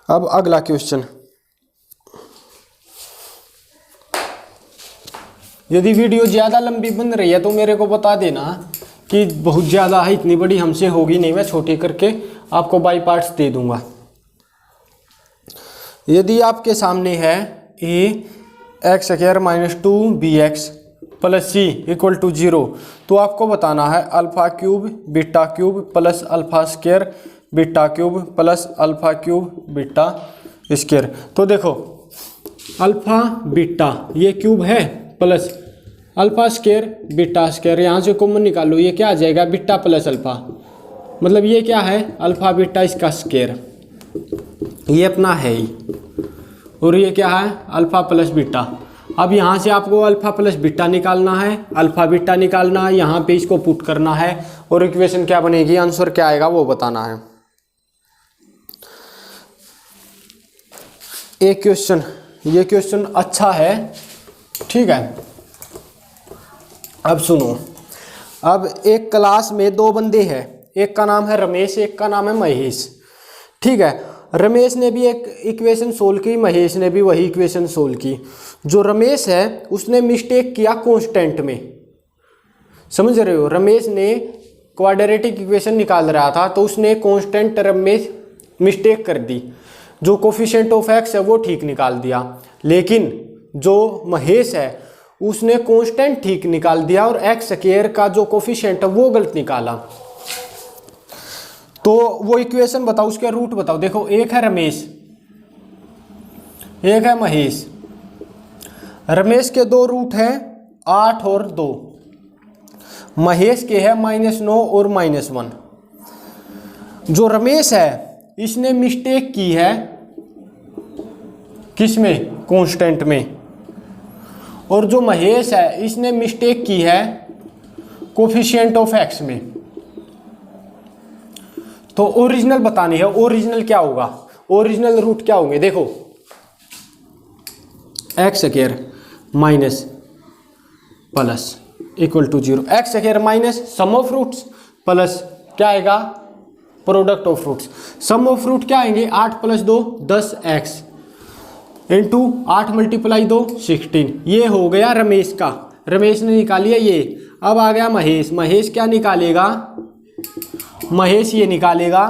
अब अगला क्वेश्चन, यदि वीडियो ज़्यादा लंबी बन रही है तो मेरे को बता देना कि बहुत ज़्यादा है, इतनी बड़ी हमसे होगी नहीं, मैं छोटी करके आपको बाई पार्ट्स दे दूंगा। यदि आपके सामने है A X square minus 2bx plus C equal to 0, तो आपको बताना है alpha cube beta cube plus alpha square beta cube plus alpha cube beta square. तो देखो अल्फा बीटा ये क्यूब है plus alpha square beta square, यहाँ से कॉमन निकालो, ये क्या आ जाएगा बीटा प्लस अल्फा, मतलब ये क्या है अल्फा बीटा इसका स्क्वायर, ये अपना है ही, और ये क्या है अल्फा प्लस बीटा। अब यहाँ से आपको अल्फा प्लस बीटा निकालना है, अल्फा बीटा निकालना है, यहाँ पे इसको पुट करना है और इक्वेशन क्या बनेगी, आंसर क्या आएगा वो बताना है। एक क्वेश्चन, ये क्वेश्चन अच्छा है, ठीक है। अब सुनो, अब एक क्लास में दो बंदे हैं, एक का नाम है रमेश, एक का नाम है महेश, ठीक है। रमेश ने भी एक इक्वेशन सोल्व की, महेश ने भी वही इक्वेशन सोल्व की। जो रमेश है उसने मिस्टेक किया कांस्टेंट में, समझ रहे हो, रमेश ने क्वाड्रेटिक इक्वेशन निकाल रहा था तो उसने कांस्टेंट टर्म में मिस्टेक कर दी, जो कोफिशिएंट ऑफ एक्स है वो ठीक निकाल दिया, लेकिन जो महेश है उसने कांस्टेंट ठीक निकाल दिया और एक्स स्क्वायर का जो कोफिशिएंट है वो गलत निकाला। तो वो इक्वेशन बताओ, उसके रूट बताओ। देखो एक है रमेश, एक है महेश। रमेश के दो रूट हैं 8 और 2, महेश के है -9 और -1। जो रमेश है इसने मिस्टेक की है किसमें, कांस्टेंट में, और जो महेश है इसने मिस्टेक की है कोफिशिएंट ऑफ एक्स में। तो ओरिजिनल बतानी है, ओरिजिनल क्या होगा, ओरिजिनल रूट क्या होंगे। देखो x square minus plus equal to 0, x square minus sum of roots plus क्या आएगा product of roots. Sum of root क्या आएंगे 8 + 2 10x इंटू 8 × 2 16। ये हो गया रमेश का, रमेश ने निकाली है ये। अब आ गया महेश, महेश क्या निकालेगा, महेश ये निकालेगा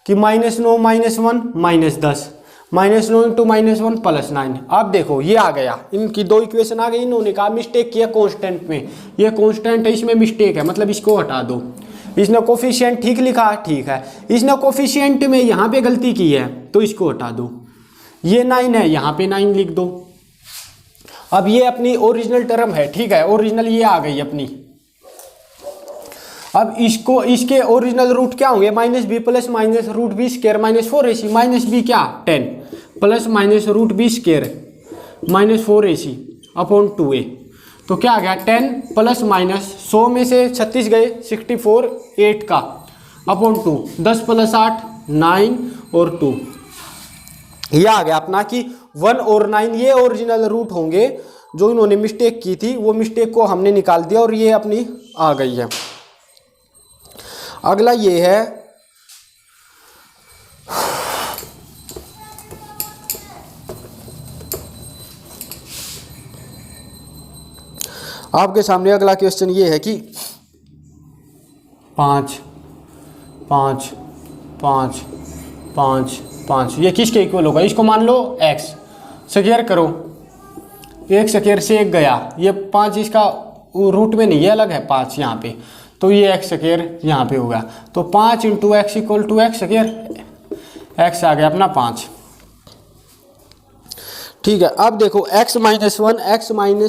कि -9 -1 -10, -9 × -1 +9। अब देखो ये आ गया, इनकी दो इक्वेशन आ गई। इन्होंने कहा मिस्टेक किया कांस्टेंट में, ये कांस्टेंट है इसमें मिस्टेक है, मतलब इसको हटा दो। इसने कोफिशिएंट ठीक लिखा, ठीक है, इसने कोफिशिएंट में यहाँ पे गलती की है तो इसको हटा दो। ये 9 है, यहाँ पे 9 लिख दो। अब ये अपनी ओरिजिनल टर्म है, ठीक है, ओरिजिनल ये आ गई अपनी। अब इसको, इसके ओरिजिनल रूट क्या होंगे, -b plus minus root B square -4ac, -b क्या 10 plus minus root B square -4ac upon 2a। तो क्या आ गया 10 प्लस माइनस 100 में से 36 गए 64, 8 का अपॉन 2, 10 + 8 9 और 2। ये आ गया अपना कि 1 और 9 ये ओरिजिनल रूट होंगे। जो इन्होंने मिस्टेक की थी वो मिस्टेक को हमने निकाल दिया और ये अपनी आ गई है। अगला ये है आपके सामने अगला क्वेश्चन ये है कि 5 5 5 5 5 ये किसके इक्वल होगा, इसको मान लो x स्क्वायर करो, एक स्क्वायर से एक गया, ये 5 इसका रूट में नहीं है, अलग है 5 यहाँ पे, तो ये x स्क्वायर यहाँ पे होगा। तो 5 × x = x स्क्वायर, x आ गया अपना 5, ठीक है। अब देखो x - 1 x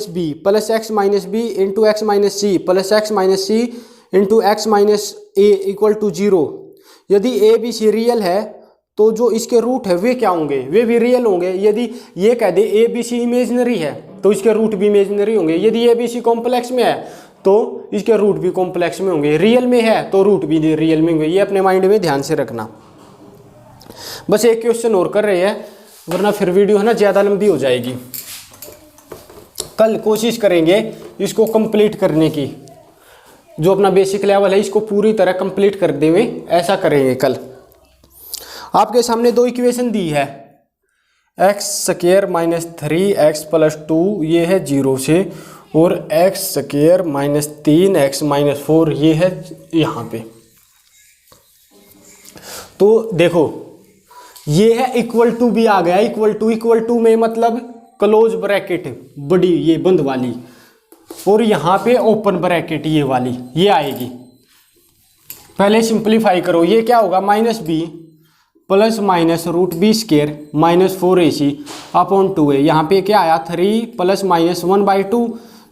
- b plus x - b into x - c plus x - c into x - a equal to 0। यदि a b c रियल है तो जो इसके रूट है वे क्या होंगे, वे भी रियल होंगे। यदि ये कह दे a b c इमेजिनरी है तो इसके रूट भी इमेजिनरी होंगे। यदि a b c कॉम्प्लेक्स में है तो इसके रूट भी कॉम्प्लेक्स में होंगे। रियल में है तो रूट भी रियल में होंगे। ये अपने माइंड में ध्यान से रखना। बस एक क्वेश्चन और कर रहे हैं, वरना फिर वीडियो है ना ज़्यादा लंबी हो जाएगी। कल कोशिश करेंगे इसको कंप्लीट करने की, जो अपना बेसिक लेवल है इसको पूरी तरह कंप्लीट कर देंगे, ऐसा करेंगे कल। आपके सामने दो इक्वेशन दी है, x square minus 3x plus 2 ये है 0 से, और x square minus 3x minus 4 ये है यहाँ पे। तो देखो ये है इक्वल टू भी आ गया, इक्वल टू में मतलब क्लोज ब्रैकेट बड़ी ये बंद वाली, और यहाँ पे ओपन ब्रैकेट ये वाली ये आएगी। पहले सिंप्लीफाई करो, ये क्या होगा minus B plus minus root B square minus 4ac upon 2a। यहाँ पे क्या आया 3 प्लस माइनस 1/2,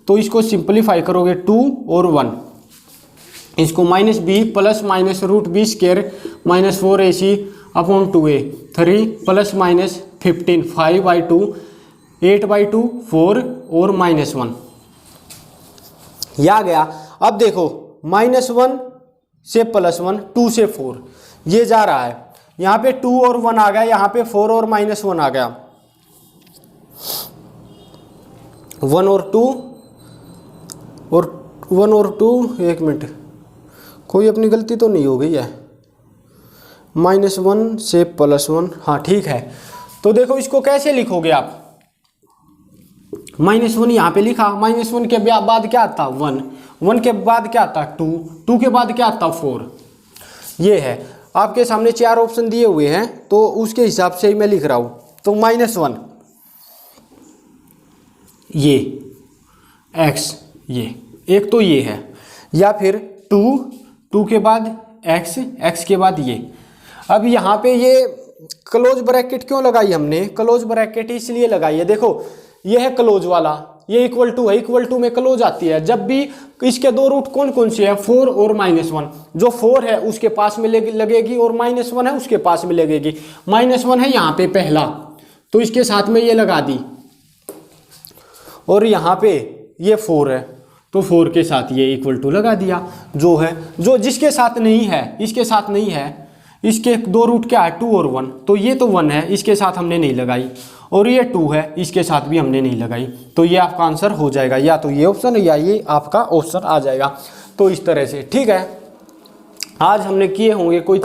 तो इसको सिंप्लीफाई करोगे 2 और 1, इसको minus B plus minus root B square minus 4ac upon 2a, 3 plus minus 15 5/2 8/2 4 और माइनस 1 यह आ गया। अब देखो -1 से +1 2 से 4 ये जा रहा है, यहाँ पे 2 और 1 आ गया, यहाँ पे 4 और -1 आ गया, 1 और 2 और 1 और 2 एक मिनट कोई अपनी गलती तो नहीं हो गई है, -1 से +1 हाँ ठीक है। तो देखो इसको कैसे लिखोगे आप, -1 यहाँ पे लिखा, -1 के बाद क्या आता 1, 1 के बाद क्या आता 2, 2 के बाद क्या आता 4। ये है आपके सामने 4 ऑप्शन दिए हुए हैं, तो उसके हिसाब से ही मैं लिख रहा हूँ। तो -1 ये x ये एक तो ये है, या फिर 2 के बाद x के बाद ये। अब यहाँ पे ये क्लोज ब्रैकेट क्यों लगाई हमने, क्लोज ब्रैकेट इसलिए लगाई है, देखो ये है क्लोज वाला, ये इक्वल टू है, इक्वल टू में क्लोज आती है जब भी इसके दो रूट कौन कौन से हैं 4 और -1, जो 4 है उसके पास में लगेगी और -1 है उसके पास में लगेगी। -1 है यहाँ पे पहला, तो इसके साथ में ये लगा दी, और यहाँ पे ये 4 है तो 4 के साथ ये इक्वल टू लगा दिया। जो है जो जिसके साथ नहीं है, इसके साथ नहीं है, इसके दो रूट क्या है 2 और 1, तो ये तो 1 है इसके साथ हमने नहीं लगाई, और ये 2 है इसके साथ भी हमने नहीं लगाई, तो ये आपका आंसर हो जाएगा, या तो ये ऑप्शन या ये आपका ऑप्शन आ जाएगा। तो इस तरह से ठीक है, आज हमने किए होंगे कोई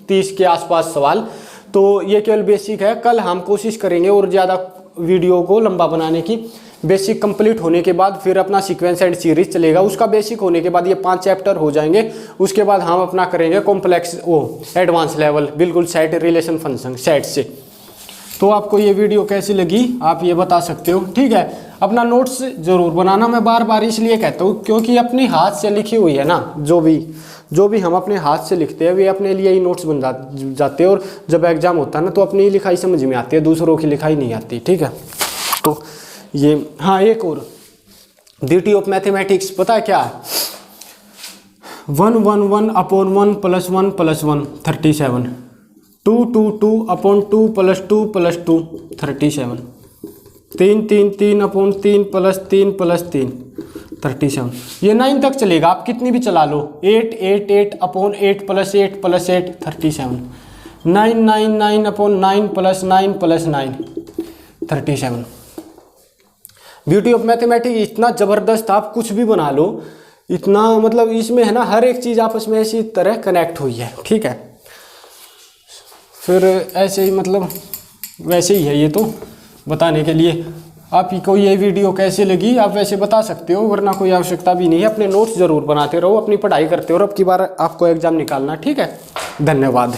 30 के आसपास सवाल, तो ये केवल बेसिक है। कल हम कोशिश करेंगे और ज़्यादा वीडियो को लंबा बनाने की। बेसिक कंप्लीट होने के बाद फिर अपना सीक्वेंस एंड सीरीज चलेगा, उसका बेसिक होने के बाद ये 5 चैप्टर हो जाएंगे, उसके बाद हम अपना करेंगे कॉम्प्लेक्स एडवांस लेवल, बिल्कुल सेट रिलेशन फंक्शन सेट से। तो आपको ये वीडियो कैसी लगी आप ये बता सकते हो, ठीक है। अपना नोट्स ज़रूर बनाना, मैं बार बार इसलिए कहता हूँ क्योंकि अपनी हाथ से लिखी हुई है ना, जो भी हम अपने हाथ से लिखते हैं वे अपने लिए ही नोट्स बन जाते हैं, और जब एग्जाम होता है ना तो अपनी लिखाई समझ में आती है, दूसरों की लिखाई नहीं आती, ठीक है। तो ये हाँ एक और ड्यूटी ऑफ मैथमेटिक्स पता है क्या है, 1 1 1 अपॉन 1 + 1 + 1 37, 2 2 2 अपॉन 2 + 2 + 2 37, 3 3 3 अपॉन 3 + 3 + 3 37। ये 9 तक चलेगा, आप कितनी भी चला लो, 8 8 8 upon 8 + 8 + 8 37, 9 9 9 upon 9 + 9 + 9 37। Beauty of mathematics इतना ज़बरदस्त, आप कुछ भी बना लो, इतना मतलब इसमें है ना हर एक चीज़ आपस में ऐसी तरह कनेक्ट हुई है, ठीक है। फिर ऐसे ही मतलब वैसे ही है ये तो बताने के लिए। आपको ये वीडियो कैसे लगी आप वैसे बता सकते हो, वरना कोई आवश्यकता भी नहीं है। अपने नोट्स ज़रूर बनाते रहो, अपनी पढ़ाई करते रहो, अब की बार आपको एग्ज़ाम निकालना, ठीक है। धन्यवाद।